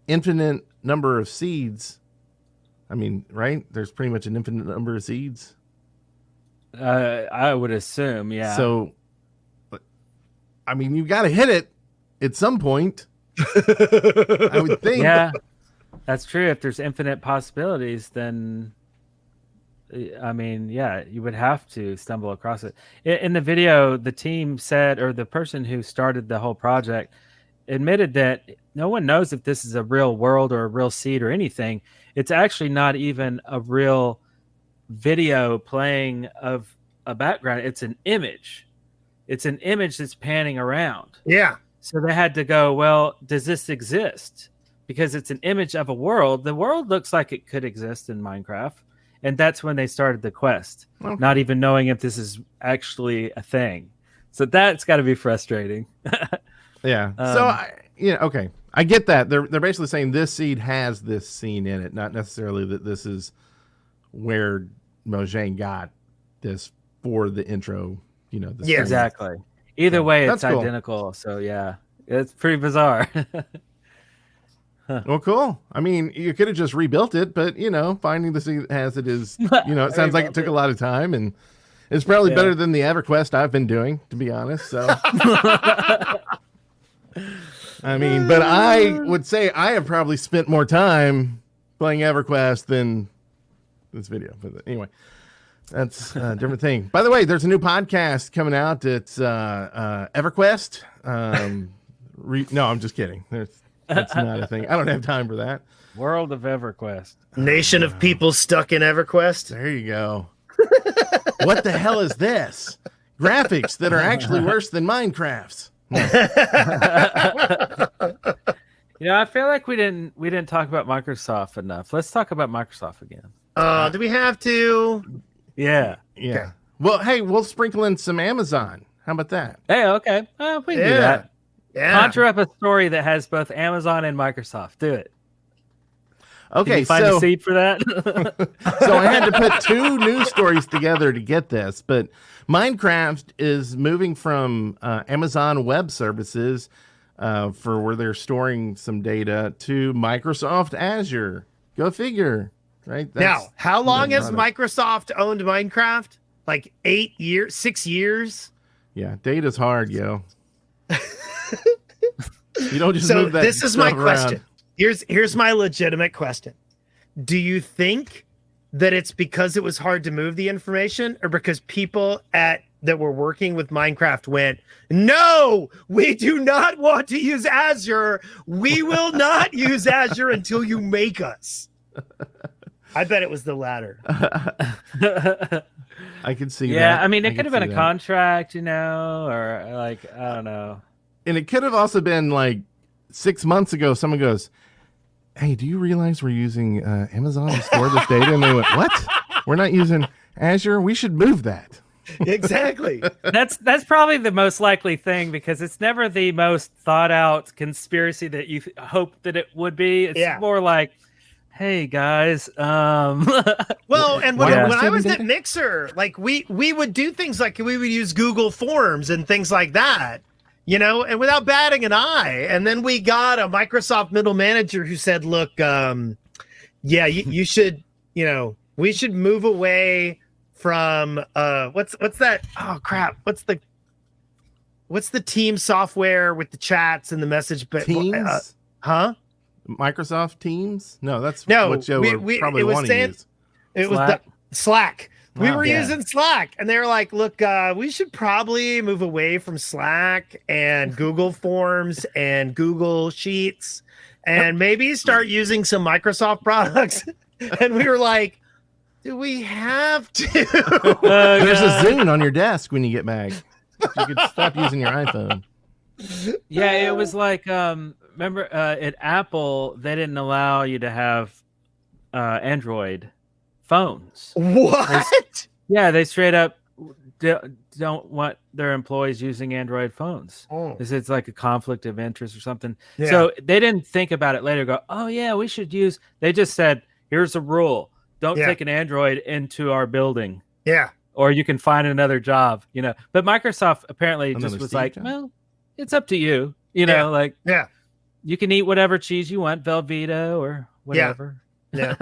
infinite number of seeds, I mean, right? There's pretty much an infinite number of seeds. I would assume, yeah. So, I mean, you got to hit it at some point. I would think. Yeah. That's true. If there's infinite possibilities, then I mean, yeah, you would have to stumble across it. In the video, the team said, or the person who started the whole project admitted that no one knows if this is a real world or a real seed or anything. It's actually not even a real video playing of a background. It's an image. It's an image that's panning around. Yeah. So they had to go, well, does this exist? Because it's an image of a world. The world looks like it could exist in Minecraft. And that's when they started the quest, not even knowing if this is actually a thing. So that's got to be frustrating. Yeah. Okay. I get that. They're basically saying this seed has this scene in it, not necessarily that this is where Mojang got this for the intro. The Yeah, exactly. Either way, it's cool. Identical. So yeah, it's pretty bizarre. Well, cool. I mean, you could have just rebuilt it, but finding the seed has it is, it sounds like it took a lot of time, and it's probably better than the EverQuest I've been doing, to be honest. So, I mean, but I would say I have probably spent more time playing EverQuest than this video. But anyway, that's a different thing. By the way, there's a new podcast coming out. It's EverQuest. No, I'm just kidding. That's not a thing. I don't have time for that. World of EverQuest. Nation of people stuck in EverQuest. There you go. What the hell is this? Graphics that are actually worse than Minecraft's. I feel like we didn't talk about Microsoft enough. Let's talk about Microsoft again. Do we have to? Yeah. Yeah. Okay. Well, hey, we'll sprinkle in some Amazon. How about that? Hey, okay. We can do that. Yeah. Conjure up a story that has both Amazon and Microsoft. Do it. Okay, Can you find a seed for that? So I had to put two news stories together to get this, but Minecraft is moving from Amazon Web Services for where they're storing some data to Microsoft Azure. Go figure, right? Now, how long has Microsoft owned Minecraft? Like 8 years, 6 years? Yeah, data's hard, yo. You don't just So move that this is my stuff question. around. Here's my legitimate question. Do you think that it's because it was hard to move the information, or because people that were working with Minecraft went, no, we do not want to use Azure. We will not use Azure until you make us. I bet it was the latter. I can see that. Yeah, I mean, it I could have can been see a that. contract, or like, I don't know. And it could have also been like 6 months ago, someone goes, hey, do you realize we're using Amazon to store this data? And they went, what? We're not using Azure? We should move that. Exactly. That's probably the most likely thing, because it's never the most thought out conspiracy that you hope that it would be. It's more like, hey guys, Well, and when Yeah. I was at Mixer, like we would do things like we would use Google Forms and things like that, and without batting an eye. And then we got a Microsoft middle manager who said, look, you should, we should move away from what's that? Oh crap. What's the team software with the chats and the message? But Teams? Microsoft Teams? No, that's what Joe probably want to use. It was Slack. We were using Slack, and they were like, look, we should probably move away from Slack and Google Forms and Google Sheets, and maybe start using some Microsoft products. And we were like, do we have to? There's a Zune on your desk when you get back. You could stop using your iPhone. Yeah, it was like, remember at Apple, they didn't allow you to have Android phones. What? They straight up don't want their employees using Android phones. It's like a conflict of interest or something. Yeah. So they didn't think about it later. Go, oh yeah, we should use. They just said, here's a rule: don't take an Android into our building. Yeah. Or you can find another job. But Microsoft apparently Another just was Steve like, job? well, it's up to you. Yeah. You can eat whatever cheese you want, Velveeta or whatever. Yeah.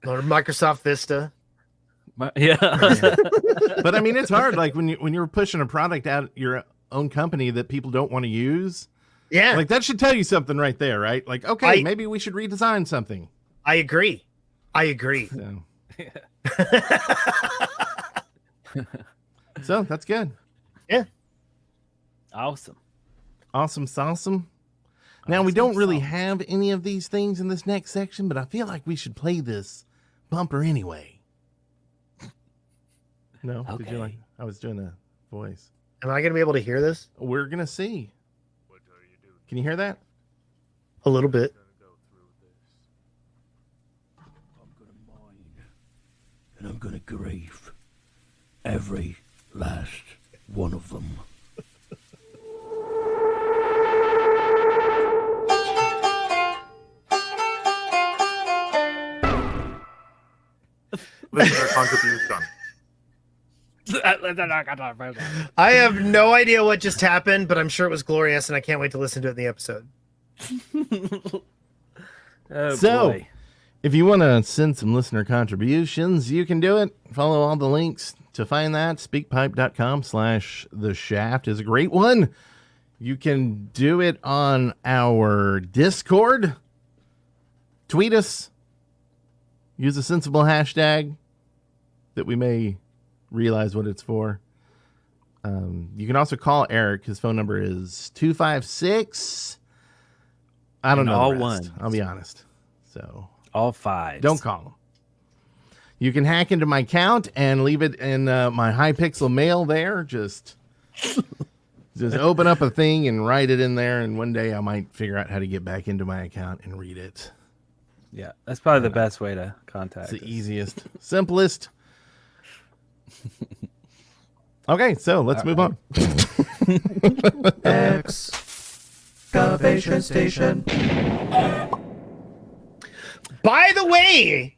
Or Microsoft Vista. Yeah. But I mean, it's hard. Like when you're pushing a product out your own company that people don't want to use, Yeah. Like that should tell you something right there, right? Like, okay, maybe we should redesign something. I agree. So, so that's good. Yeah. Awesome. Awesome. Now, we don't really have any of these things in this next section, but I feel like we should play this bumper anyway. No? Okay. Did you like? I was doing a voice. Am I going to be able to hear this? We're going to see. Can you hear that? A little bit. I'm going to mine, and I'm going to grieve every last one of them. Listener contribution. I have no idea what just happened, but I'm sure it was glorious, and I can't wait to listen to it in the episode. Boy. If you want to send some listener contributions, you can do it. Follow all the links to find that. Speakpipe.com/The Shaft is a great one. You can do it on our Discord. Tweet us. Use a sensible hashtag that we may realize what it's for. You can also call Eric. His phone number is 256. I don't And know. all the rest. ones. I'll be honest. So All 5. don't call him. You can hack into my account and leave it in my Hypixel mail there. Just open up a thing and write it in there. And one day I might figure out how to get back into my account and read it. Yeah, that's probably the best way to contact It's the us. easiest, simplest. Okay, so let's move on. Excavation station. By the way,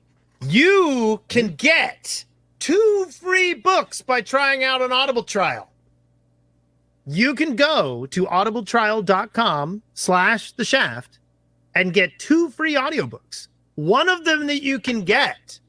you can get 2 free books by trying out an Audible trial. You can go to audibletrial.com/The Shaft and get 2 free audiobooks. One of them that you can get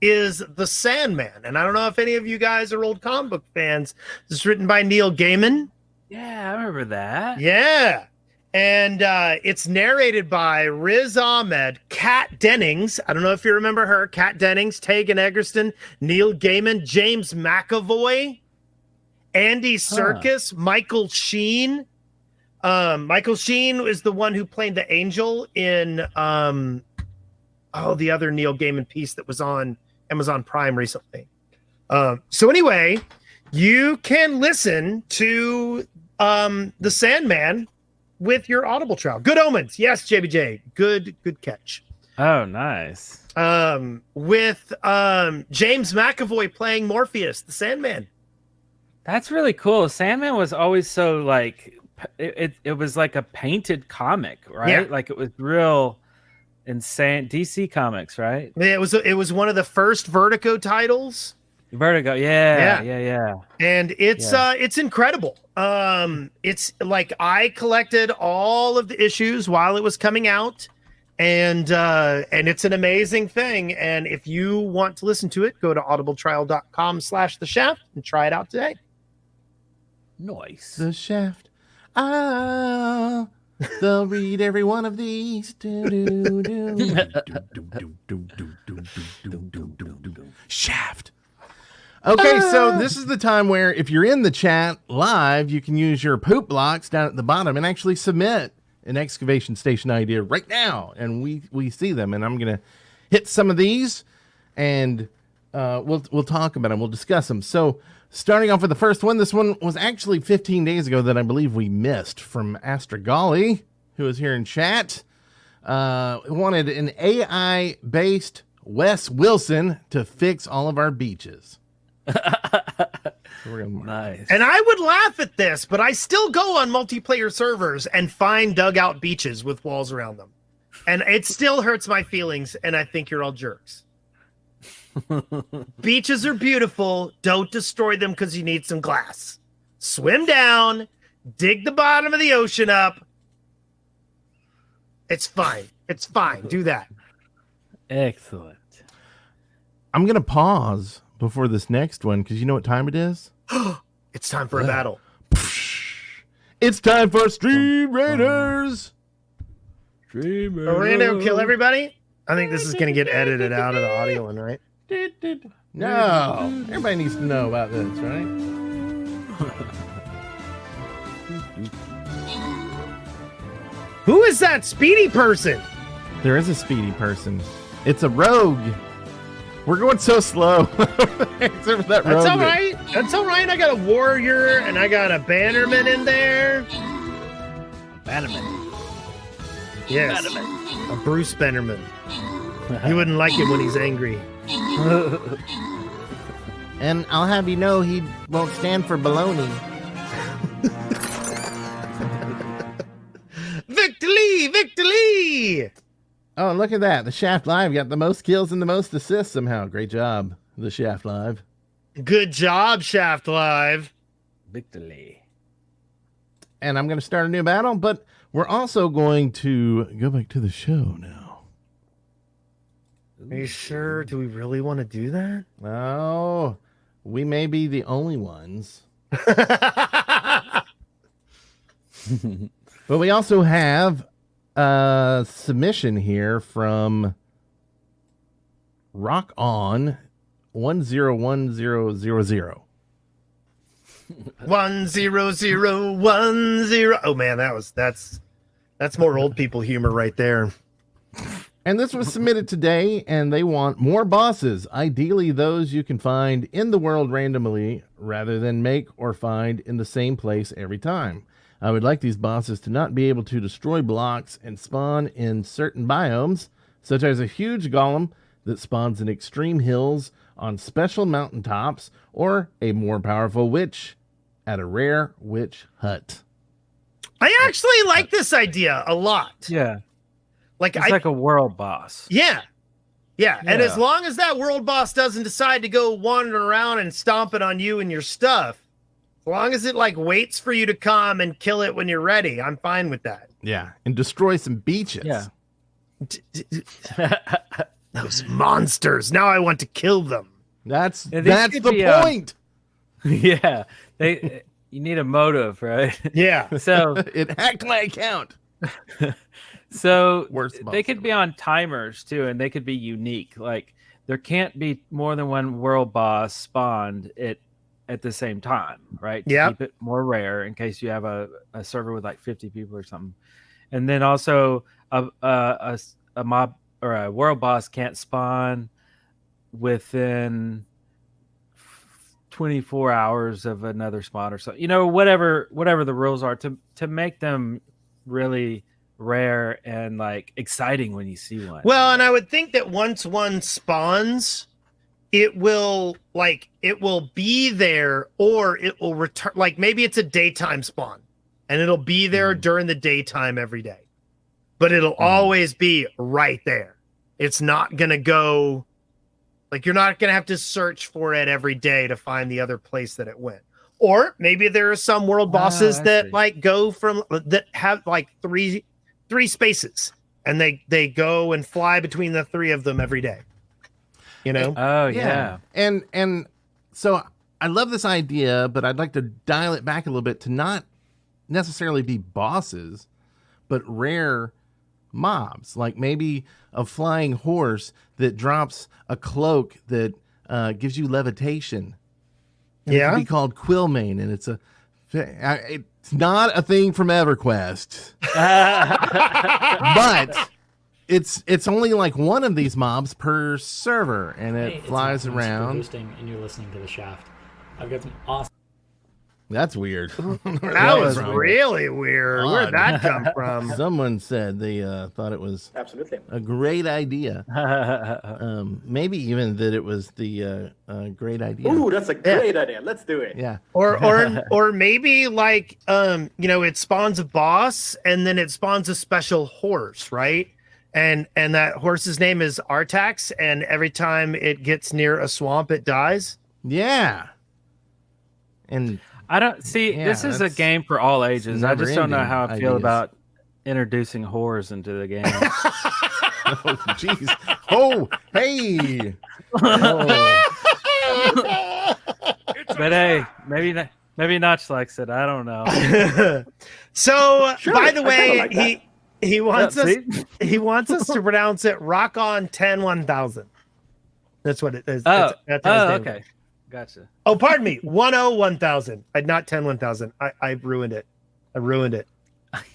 is The Sandman. And I don't know if any of you guys are old comic book fans. It's written by Neil Gaiman. Yeah, I remember that. Yeah. And it's narrated by Riz Ahmed, Kat Dennings. I don't know if you remember her. Kat Dennings, Tegan Egerton, Neil Gaiman, James McAvoy, Andy Serkis, Michael Sheen. Michael Sheen is the one who played the angel in the other Neil Gaiman piece that was on Amazon Prime recently. So anyway, you can listen to The Sandman with your Audible trial. Good Omens. Yes, JBJ. Good catch. Oh, nice. With James McAvoy playing Morpheus, the Sandman. That's really cool. Sandman was always so like it was like a painted comic, right? Yeah. Like it was real insane. DC Comics, right? It was one of the first Vertigo titles. Vertigo, yeah. And it's incredible. It's like I collected all of the issues while it was coming out, and it's an amazing thing. And if you want to listen to it, go to audibletrial.com/The Shaft and try it out today. Nice. The Shaft. They'll read every one of these. Shaft. Okay, so this is the time where if you're in the chat live, you can use your poop blocks down at the bottom and actually submit an excavation station idea right now. And we see them, and I'm going to hit some of these, and we'll talk about them. We'll discuss them. So starting off with the first one, this one was actually 15 days ago that I believe we missed from Astragali, who is here in chat. Wanted an AI-based Wes Wilson to fix all of our beaches. Nice. And I would laugh at this, but I still go on multiplayer servers and find dugout beaches with walls around them. And it still hurts my feelings, and I think you're all jerks. Beaches are beautiful. Don't destroy them because you need some glass. Swim down, dig the bottom of the ocean up. It's fine. It's fine. Do that. Excellent. I'm going to pause before this next one because you know what time it is? It's time for a battle. It's time for Stream Raiders. Are we gonna kill everybody? I think this is gonna get edited out of the audio one, right? No, everybody needs to know about this, right? Who is that speedy person? There is a speedy person. It's a rogue. We're going so slow. Except for that rogue. That's all right. That's all right. I got a warrior and I got a bannerman in there. Bannerman. Yes. A Bruce Bannerman. He wouldn't like it when he's angry. And I'll have you know he won't stand for baloney. Victory! Victory! Oh, and look at that. The Shaft Live got the most kills and the most assists somehow. Great job, the Shaft Live. Good job, Shaft Live. Victory. And I'm going to start a new battle, but we're also going to go back to the show now. Are you sure? Do we really want to do that? Oh, we may be the only ones. But we also have a submission here from Rock On 101000. 10010. Oh man, that's more old people humor right there. And this was submitted today, and they want more bosses, ideally those you can find in the world randomly rather than make or find in the same place every time. I would like these bosses to not be able to destroy blocks and spawn in certain biomes, such as a huge golem that spawns in extreme hills on special mountaintops, or a more powerful witch at a rare witch hut. I actually like this idea a lot. Yeah. Like It's like a world boss. Yeah. And Yeah. as long as that world boss doesn't decide to go wandering around and stomping on you and your stuff, as long as it like waits for you to come and kill it when you're ready, I'm fine with that. Yeah, and destroy some beaches. Yeah. Those monsters. Now I want to kill them. That's Yeah, these the could be, point. Yeah. You need a motive, right? Yeah. So It hacked my account. So Worst boss they could be on timers too, and they could be unique. Like there can't be more than one world boss spawned at the same time, right? To Yep. keep it more rare in case you have a server with like 50 people or something. And then also a mob or a world boss can't spawn within 24 hours of another spawn or so. You know, whatever the rules are to make them really rare and like exciting when you see one. Well, and I would think that once one spawns, it will be there, or it will return. Like maybe it's a daytime spawn and it'll be there during the daytime every day, but it'll always be right there. It's not going to go like you're not going to have to search for it every day to find the other place that it went. Or maybe there are some world bosses I that see. like go from that have like three spaces and they go and fly between the three of them every day. You know? Oh yeah. And so I love this idea, but I'd like to dial it back a little bit to not necessarily be bosses, but rare mobs. Like maybe a flying horse that drops a cloak that gives you levitation. And It Yeah. could be called Quillmane, and it's not a thing from EverQuest, but it's only like one of these mobs per server, and Hey, it it's flies Maximus for around. hosting, and you're listening to The Shaft. I've got some awesome. That's weird. That was really weird. Odd. Where'd that come from? Someone said they thought it was Absolutely. a great idea. Maybe even that it was the great idea. That's a great idea. Let's do it. Yeah. Or maybe like it spawns a boss and then it spawns a special horse, right? And that horse's name is Artax, and every time it gets near a swamp it dies. Yeah. And I don't see Yeah, this is a that's- game for all ages. I just don't know how I never-ending feel ideas. about introducing whores into the game. oh jeez. Oh, hey. Oh. But hey, maybe Maybe Notch likes it. I don't know. So, Sure, by the I kinda way, like that. he wants Yeah, us see? he wants us to pronounce it Rock On 10-1000. That's what it is. Oh, That's how his name okay. is. Gotcha. Oh, pardon me. 10-1000. Not 10-1000. I ruined it. I ruined it.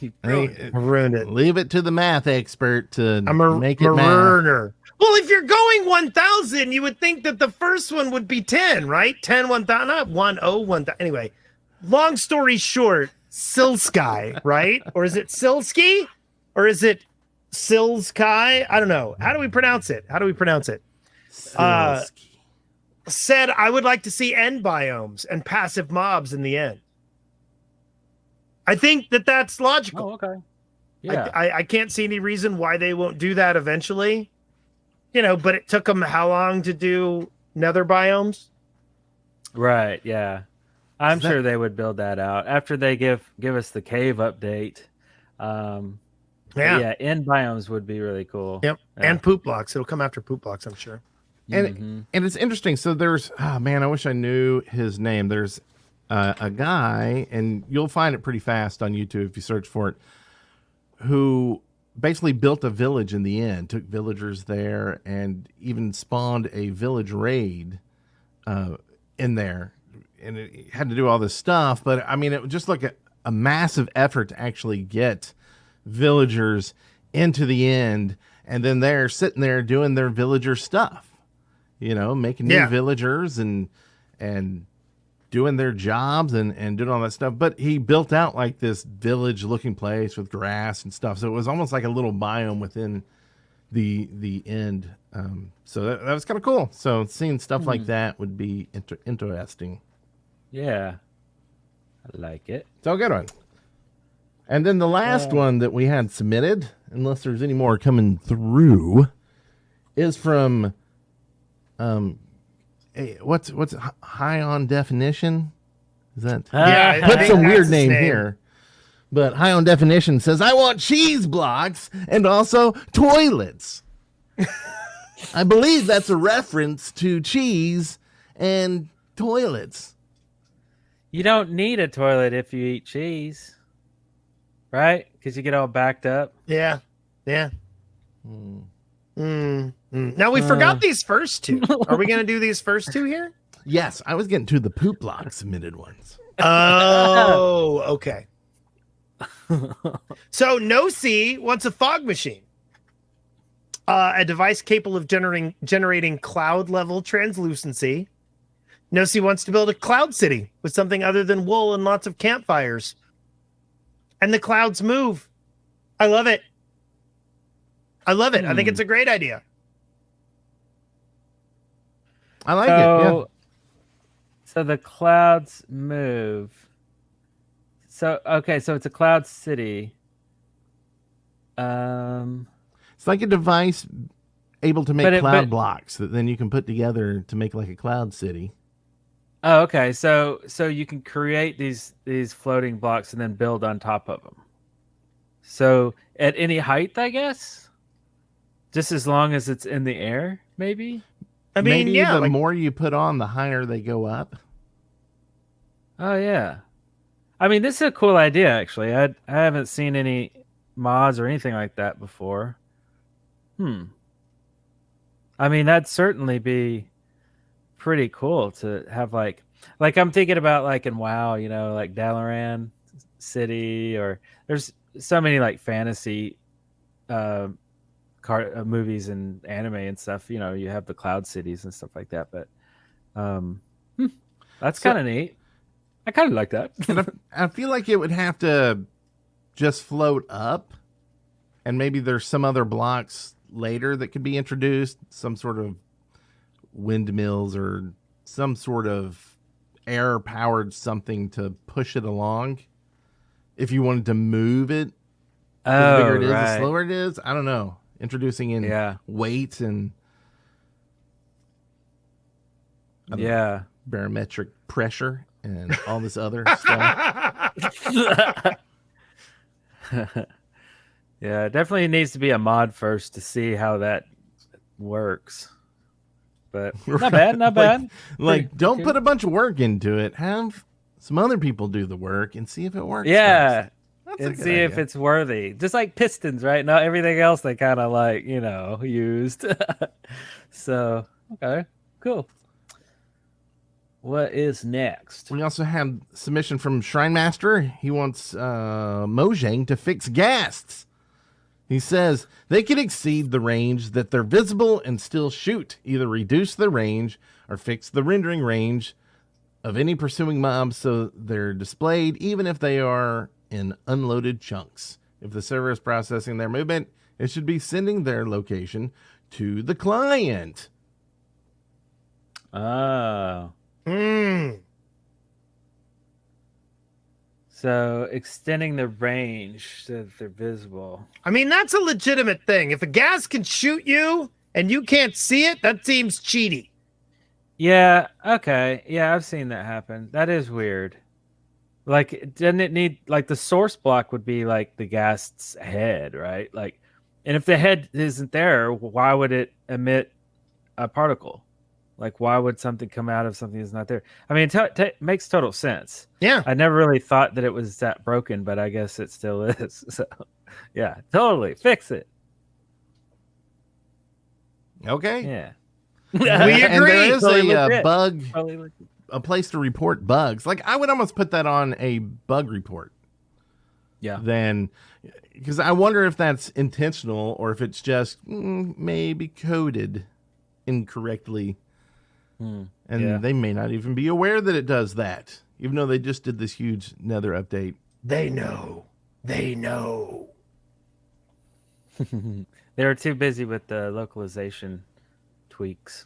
You I ruined it. Leave it to the math expert to I'm a make it math. ruiner. Well, if you're going 1000, you would think that the first one would be 10, right? 10-1000, not 10-1000. Anyway, long story short, Silsky, right? Or is it Silsky? Or is it Silsky? I don't know. How do we pronounce it? Silsky. Said, I would like to see end biomes and passive mobs in the end. I think that that's logical. Oh, okay. Yeah. I can't see any reason why they won't do that eventually. You know, but it took them how long to do nether biomes? Right. Yeah. I'm sure they would build that out after they give us the cave update. Yeah. End biomes would be really cool. Yep. Yeah. And poop blocks. It'll come after poop blocks, I'm sure. And it's interesting. So there's, oh man, I wish I knew his name. There's a guy, and you'll find it pretty fast on YouTube if you search for it, who basically built a village in the end, took villagers there, and even spawned a village raid in there. And it had to do all this stuff, but I mean, it was just like a massive effort to actually get villagers into the end, and then they're sitting there doing their villager stuff, you know, making new villagers and doing their jobs and doing all that stuff. But he built out like this village looking place with grass and stuff, so it was almost like a little biome within the end. So that was kind of cool. So seeing stuff like that would be interesting. Yeah. I like it. So good one. And then the last one that we had submitted, unless there's any more coming through, is from what's high on definition? Is that put some weird name here. But high on definition says, I want cheese blocks and also toilets. I believe that's a reference to cheese and toilets. You don't need a toilet if you eat cheese, right? Because you get all backed up. Yeah. Now we forgot these first two. Are we going to do these first two here? Yes, I was getting to the poop block submitted ones. Oh, okay. So No C wants a fog machine, a device capable of generating cloud level translucency. No C wants to build a cloud city with something other than wool and lots of campfires. And the clouds move. I love it. I think it's a great idea. I like it. Yeah. So the clouds move. So it's a cloud city. It's like a device able to make cloud blocks that then you can put together to make like a cloud city. Oh, okay. So you can create these floating blocks and then build on top of them. So at any height, I guess, just as long as it's in the air, maybe. I mean, maybe the more you put on, the higher they go up. Oh yeah. I mean, this is a cool idea, actually. I haven't seen any mods or anything like that before. I mean, that'd certainly be pretty cool to have like I'm thinking about like in WoW, you know, like Dalaran City, or there's so many like fantasy movies and anime and stuff. You know, you have the cloud cities and stuff like that. But that's kind of neat. I kind of like that. And I feel like it would have to just float up, and maybe there's some other blocks later that could be introduced, some sort of windmills or some sort of air powered something to push it along. If you wanted to move it, the bigger it is, the slower it is. I don't know. Introducing in weight and barometric pressure and all this other stuff. Yeah, it definitely needs to be a mod first to see how that works. But not bad, not bad. Like don't put a bunch of work into it. Have some other people do the work and see if it works. Yeah. First. That's a And good see if idea. it's worthy. Just like pistons, right? Not everything else they kind of like, used. So, okay, cool. What is next? We also have submission from Shrine Master. He wants Mojang to fix ghasts. He says they can exceed the range that they're visible and still shoot. Either reduce the range or fix the rendering range of any pursuing mobs so they're displayed even if they are in unloaded chunks. If the server is processing their movement, it should be sending their location to the client. Oh. Hmm. So extending the range so that they're visible. I mean, that's a legitimate thing. If a gas can shoot you and you can't see it, that seems cheaty. Yeah, okay. Yeah, I've seen that happen. That is weird. Like, doesn't it need, like, the source block would be, like, the ghast's head, right? Like, and if the head isn't there, why would it emit a particle? Like, why would something come out of something that's not there? I mean, it makes total sense. Yeah. I never really thought that it was that broken, but I guess it still is. So, yeah, totally. Fix it. Okay. Yeah. We And agree. there is Totally a legit. bug, Totally legit. a place to report bugs. Like, I would almost put that on a bug report. Yeah. Then, because I wonder if that's intentional or if it's just maybe coded incorrectly. And yeah. they may not even be aware that it does that, even though they just did this huge Nether update. They know. They know. They were too busy with the localization tweaks.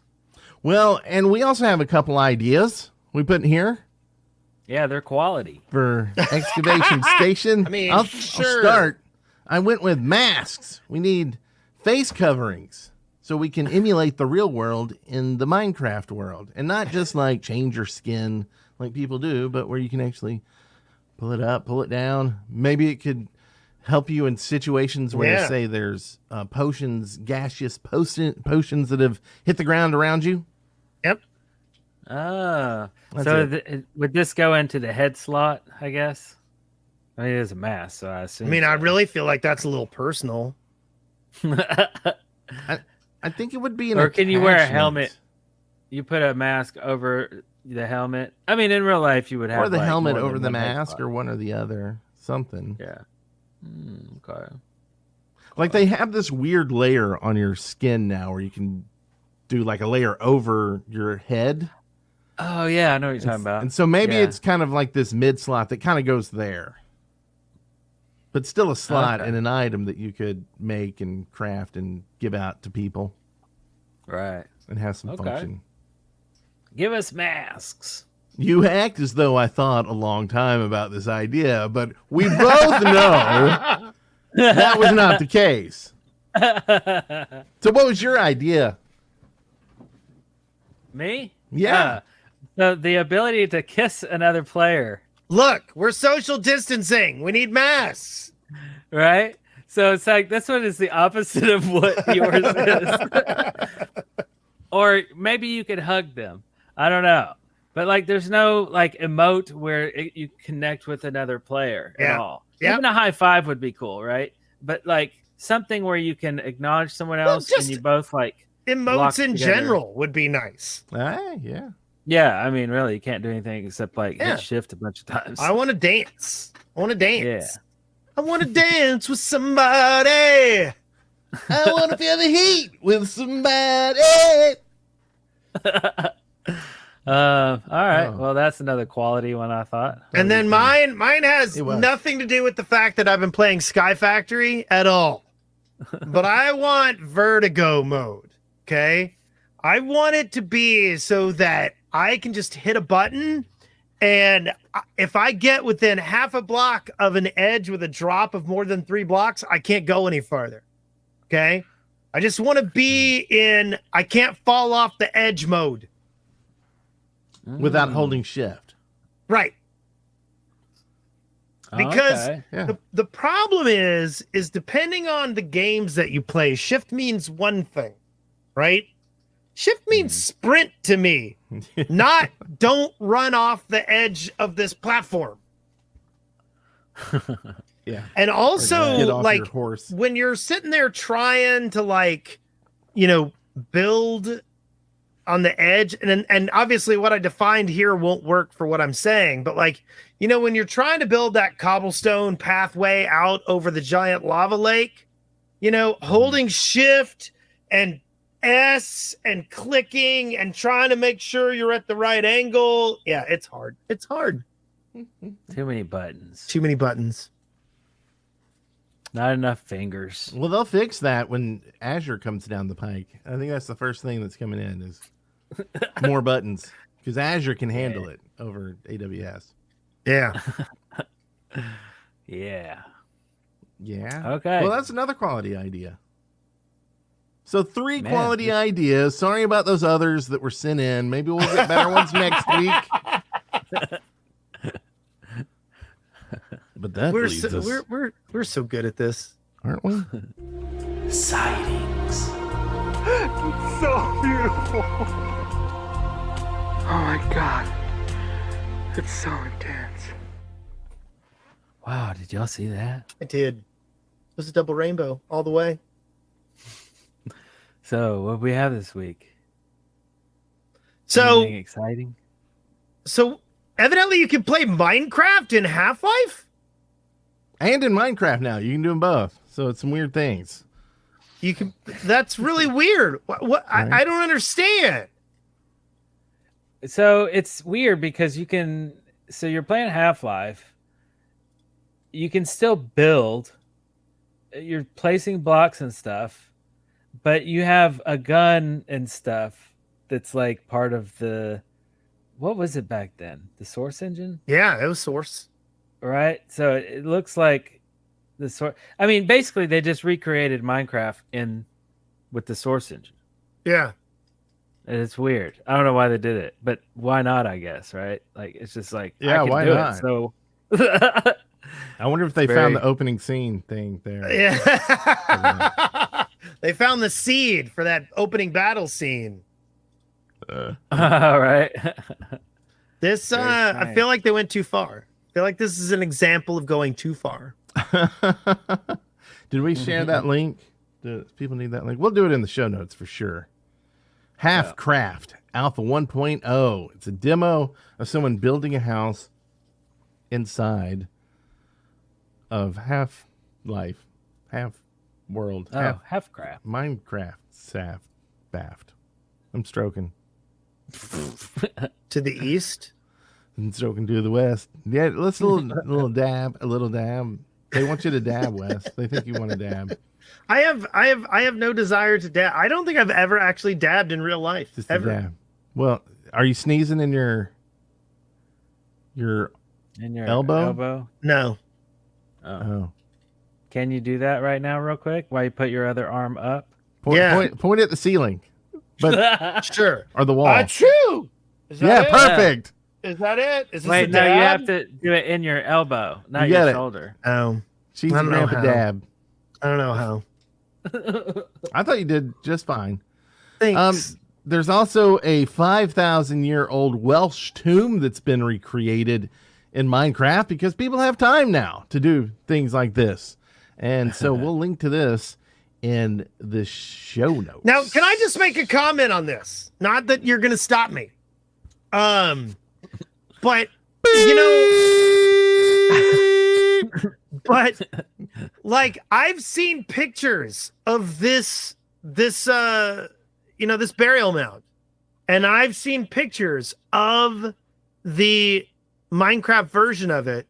Well, and we also have a couple ideas we put in here Yeah, they're quality. for excavation station. I mean, I'll sure. start. I went with masks. We need face coverings so we can emulate the real world in the Minecraft world, and not just like change your skin like people do, but where you can actually pull it up, pull it down. Maybe it could help you in situations where, say, there's potions, gaseous potions that have hit the ground around you. Yep. Ah, That's so would this go into the head slot, I guess? I mean, it is a mask, so I assume. I mean, I really feel like that's a little personal. I think it would be an Or can you wear a attachment. helmet? You put a mask over the helmet. I mean, in real life, you would have Or the like, helmet more over than the one head mask, slot. or one or the other. Something. Yeah. Okay. Like they have this weird layer on your skin now where you can do like a layer over your head. Oh yeah, I know what you're talking about. And so maybe Yeah. it's kind of like this mid slot that kind of goes there. But still a slot Okay. and an item that you could make and craft and give out to people Right. and have some Okay. function. Give us masks. You act as though I thought a long time about this idea, but we both know that was not the case. So what was your idea? Me? Yeah. So the ability to kiss another player, Look, we're social distancing. We need masks. right? So it's like this one is the opposite of what yours is. Or maybe you could hug them. I don't know. But like there's no like emote where you connect with another player at all. Yeah. Even a high five would be cool, right? But like something where you can acknowledge someone else and just you both like lock Emotes in together. general would be nice. Yeah. Yeah, I mean really you can't do anything except like Yeah. hit shift a bunch of times. I want to dance. I want to dance. Yeah. I want to dance with somebody. I want to feel the heat with somebody. All right. Oh. Well, that's another quality one I thought. And then mine has It was. nothing to do with the fact that I've been playing Sky Factory at all. But I want Vertigo mode. Okay. I want it to be so that I can just hit a button, and if I get within half a block of an edge with a drop of more than 3 blocks, I can't go any further. Okay. I just want to be in I can't fall off the edge mode. Without holding shift. Right. Because Okay. Yeah. the problem is depending on the games that you play, shift means one thing, right? Shift means sprint to me, not don't run off the edge of this platform. Yeah. And also, Get off like, your horse. when you're sitting there trying to, like, you know, build on the edge, and obviously what I defined here won't work for what I'm saying, but, like, you know, when you're trying to build that cobblestone pathway out over the giant lava lake, you know, holding shift and S and clicking and trying to make sure you're at the right angle. Yeah, it's hard. It's hard. Too many buttons. Too many buttons. Not enough fingers. Well, they'll fix that when Azure comes down the pike. I think that's the first thing that's coming in is more buttons, because Azure can handle it over AWS. Yeah. Yeah. Yeah. Okay. Well, that's another quality idea. So 3 quality ideas. Sorry about those others that were sent in. Maybe we'll get better ones next week. But that leads us, we're so good at this, aren't we? Sightings. So beautiful. Oh my god. It's so intense. Wow, did y'all see that? I did. It was a double rainbow all the way. So, what we have this week? So anything exciting? So evidently you can play Minecraft in Half-Life? And in Minecraft now. You can do them both. So it's some weird things. You can. That's really weird. What Right. I don't understand. So it's weird because you can. So you're playing Half-Life. You can still build. You're placing blocks and stuff, but you have a gun and stuff that's like part of the. What was it back then? The Source engine? Yeah, it was Source. Right. So it looks like the Source. I mean, basically, they just recreated Minecraft with the Source engine. Yeah. And it's weird. I don't know why they did it, but why not? I guess, right? Like it's just like Yeah, I can why do not? It, so I wonder if they found the opening scene thing there. Yeah. They found the seed for that opening battle scene. all right. This I feel like they went too far. I feel like this is an example of going too far. Did we share that link? Do people need that link? We'll do it in the show notes for sure. Half-Craft Alpha 1.0. It's a demo of someone building a house inside of Half-Life, Half-World, Half-Craft. Minecraft, Baft. I'm stroking. To the east? And stroking to the west. Yeah, let's a little dab. They want you to dab, Wes. They think you want to dab. I have no desire to dab. I don't think I've ever actually dabbed in real life. Just ever. a dab. Well, are you sneezing in your elbow? No. Oh. Can you do that right now, real quick, while you put your other arm up? Point at the ceiling. But sure. Or the wall. Achoo! Is that Yeah, it? perfect. Is that it? Is this Wait, a no, you dab? have to do it in your elbow, not You your get it. shoulder. Oh. She's I don't know a how. dab. I don't know how. I thought you did just fine. Thanks. There's also a 5,000-year-old Welsh tomb that's been recreated in Minecraft because people have time now to do things like this. And so we'll link to this in the show notes. Now, can I just make a comment on this? Not that you're going to stop me. But you know, but like I've seen pictures of this burial mound, and I've seen pictures of the Minecraft version of it,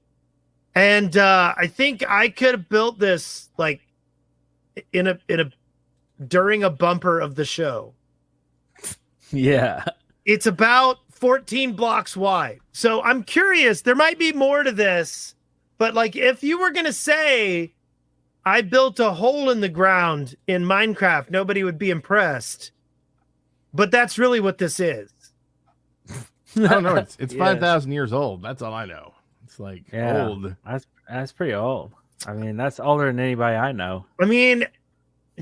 and I think I could have built this like during a bumper of the show. Yeah. It's about 14 blocks wide. So I'm curious, there might be more to this, but like if you were going to say I built a hole in the ground in Minecraft, nobody would be impressed. But that's really what this is. I don't know. It's 5,000 years old. That's all I know. It's like old. That's pretty old. I mean, that's older than anybody I know. I mean,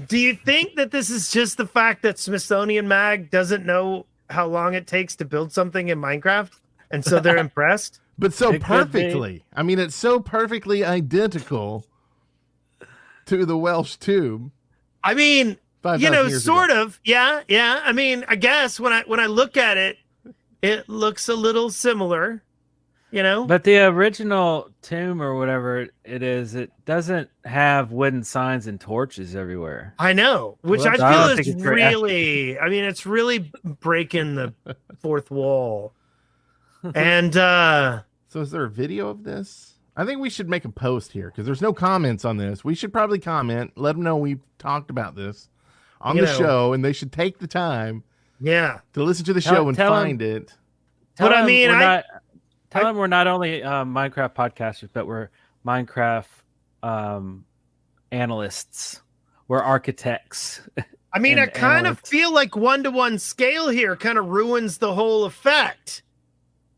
Do you think that this is just the fact that Smithsonian Mag doesn't know how long it takes to build something in Minecraft, and so they're impressed? But so perfectly. I mean, it's so perfectly identical to the Welsh tube. I mean, 5,000 sort ago. of. Yeah. I mean, I guess when I look at it, it looks a little similar. But the original tomb or whatever it is, it doesn't have wooden signs and torches everywhere. I know, which I feel is really, I mean, it's really breaking the fourth wall. And so is there a video of this? I think we should make a post here because there's no comments on this. We should probably comment, let them know we talked about this on the show, and they should take the time to listen to the show and find it. But I mean, Tell them we're not only Minecraft podcasters, but we're Minecraft analysts. We're architects. I mean, I kind of feel like 1-to-1 scale here kind of ruins the whole effect.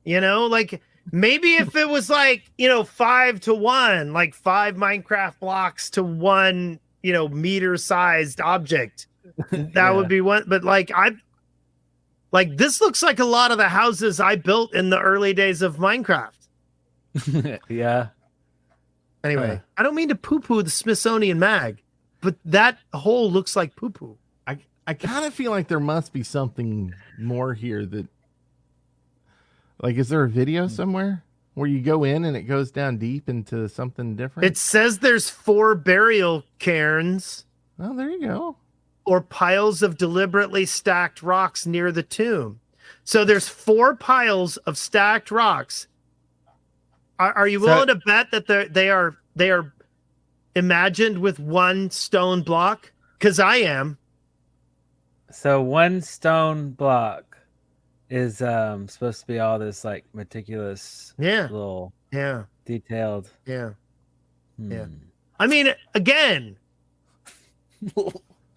Like maybe if it was like, 5-to-1, like 5 Minecraft blocks to 1, meter-sized object, that would be one. But like this looks like a lot of the houses I built in the early days of Minecraft. Yeah. Anyway, I don't mean to poo-poo the Smithsonian Mag, but that hole looks like poo-poo. I kind of feel like there must be something more here that, like, is there a video somewhere where you go in and it goes down deep into something different? It says there's 4 burial cairns. Oh, there you go. Or piles of deliberately stacked rocks near the tomb. So there's 4 piles of stacked rocks. Are you willing to bet that they are imagined with 1 stone block? Because I am. So 1 stone block is supposed to be all this like meticulous, little, detailed. Yeah. I mean, again.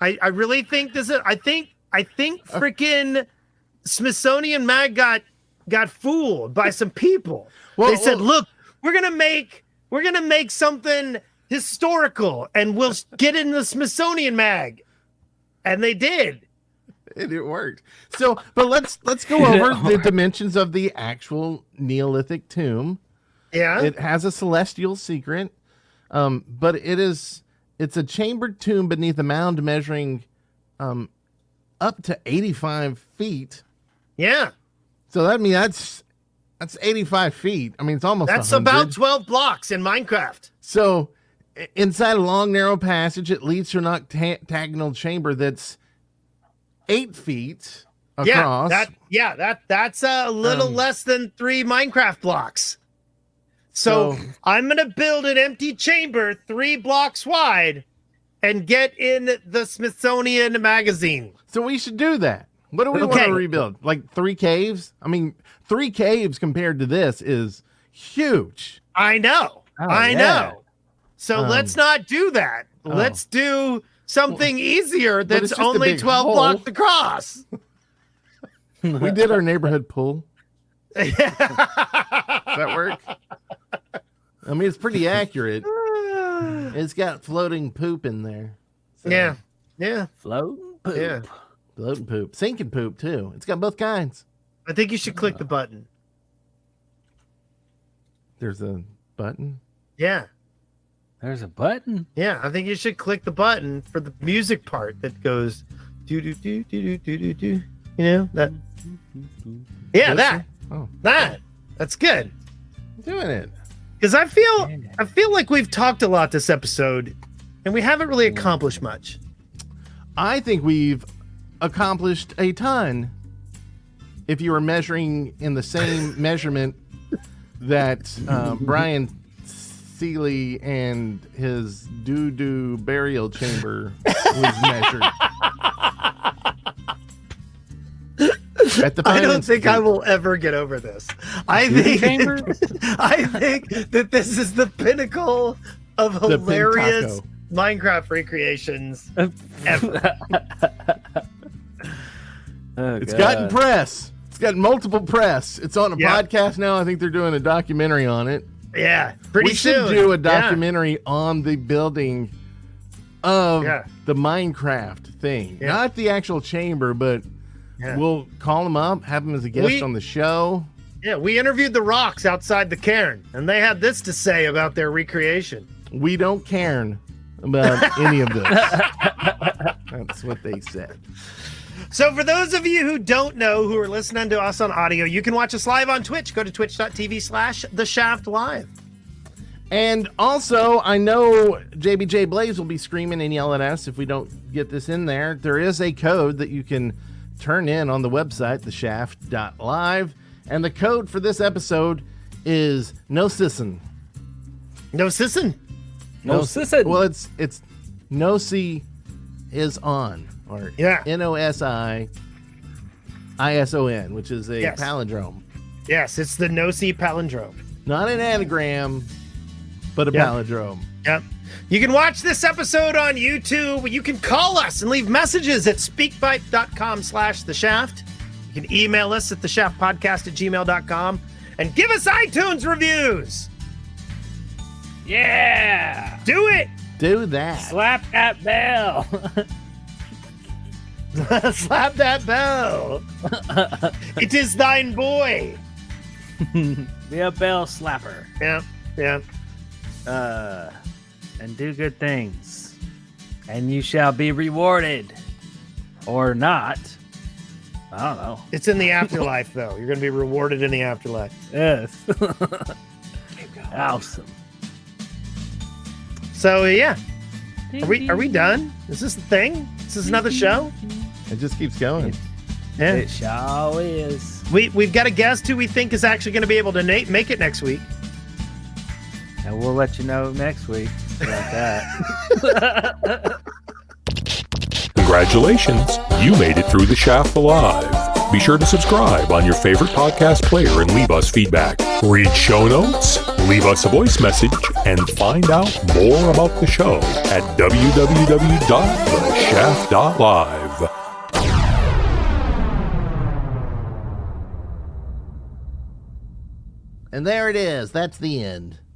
I really think this is. I think freaking Smithsonian Mag got fooled by some people. They said, "Look, we're gonna make something historical, and we'll get in the Smithsonian Mag," and they did. And it worked. So, but let's go over the dimensions of the actual Neolithic tomb. Yeah, it has a celestial secret, but it's a chambered tomb beneath a mound measuring up to 85 feet. Yeah. So that's 85 feet. I mean, it's almost That's 100. about 12 blocks in Minecraft. So inside a long, narrow passage, it leads to an octagonal chamber that's 8 feet across. That's a little less than 3 Minecraft blocks. So I'm going to build an empty chamber 3 blocks wide and get in the Smithsonian magazine. So we should do that. What do we want to rebuild? Like 3 caves? I mean, 3 caves compared to this is huge. I know. I know. So let's not do that. Let's do something easier that's only 12 blocks across. We did our neighborhood pool. Does that work? I mean, it's pretty accurate. It's got floating poop in there. So. Yeah. Floating poop. Yeah. Floating poop. Sinking poop, too. It's got both kinds. I think you should click the button. There's a button? Yeah. There's a button? Yeah, I think you should click the button for the music part that goes do-do-do-do-do-do-do. You know, that. Yeah, that. Oh. That's good. I'm doing it. Because I feel like we've talked a lot this episode, and we haven't really accomplished much. I think we've accomplished a ton. If you were measuring in the same measurement that Brian Seeley and his doo-doo burial chamber was measured. I don't think I will ever get over this. I think that this is the pinnacle of hilarious Minecraft recreations ever. It's gotten press. It's got multiple press. It's on a podcast now. I think they're doing a documentary on it. Yeah, pretty soon. We should do a documentary on the building of the Minecraft thing. Yeah. Not the actual chamber, but we'll call them up, have them as a guest on the show. Yeah, we interviewed the rocks outside the cairn, and they had this to say about their recreation. We don't cairn about any of this. That's what they said. So for those of you who don't know, who are listening to us on audio, you can watch us live on Twitch. Go to twitch.tv/theshaftlive. And also, I know JBJ Blaze will be screaming and yelling at us if we don't get this in there. There is a code that you can turn in on the website, theshaft.live. And the code for this episode is no sissin. No sissin? No sissin. Well, it's Nosi is on, or NOSIISON, which is a palindrome. Yes, it's the Nosi palindrome. Not an anagram, but a palindrome. Yep. You can watch this episode on YouTube. You can call us and leave messages at speakpipe.com/theshaft. You can email us at theshaftpodcast@gmail.com and give us iTunes reviews. Yeah. Do it. Do that. Slap that bell. Slap that bell. It is thine boy. Be a bell slapper. Yeah. And do good things. And you shall be rewarded. Or not. I don't know. It's in the afterlife, though. You're going to be rewarded in the afterlife. Yes. Awesome. So, yeah. Are we done? Is this the thing? Is this another show? It just keeps going. Yeah. It sure is. We've got a guest who we think is actually going to be able to make it next week. And we'll let you know next week about that. Congratulations, you made it through the Shaft alive. Be sure to subscribe on your favorite podcast player and leave us feedback. Read show notes, leave us a voice message, and find out more about the show at www.theshaft.live. And there it is. That's the end.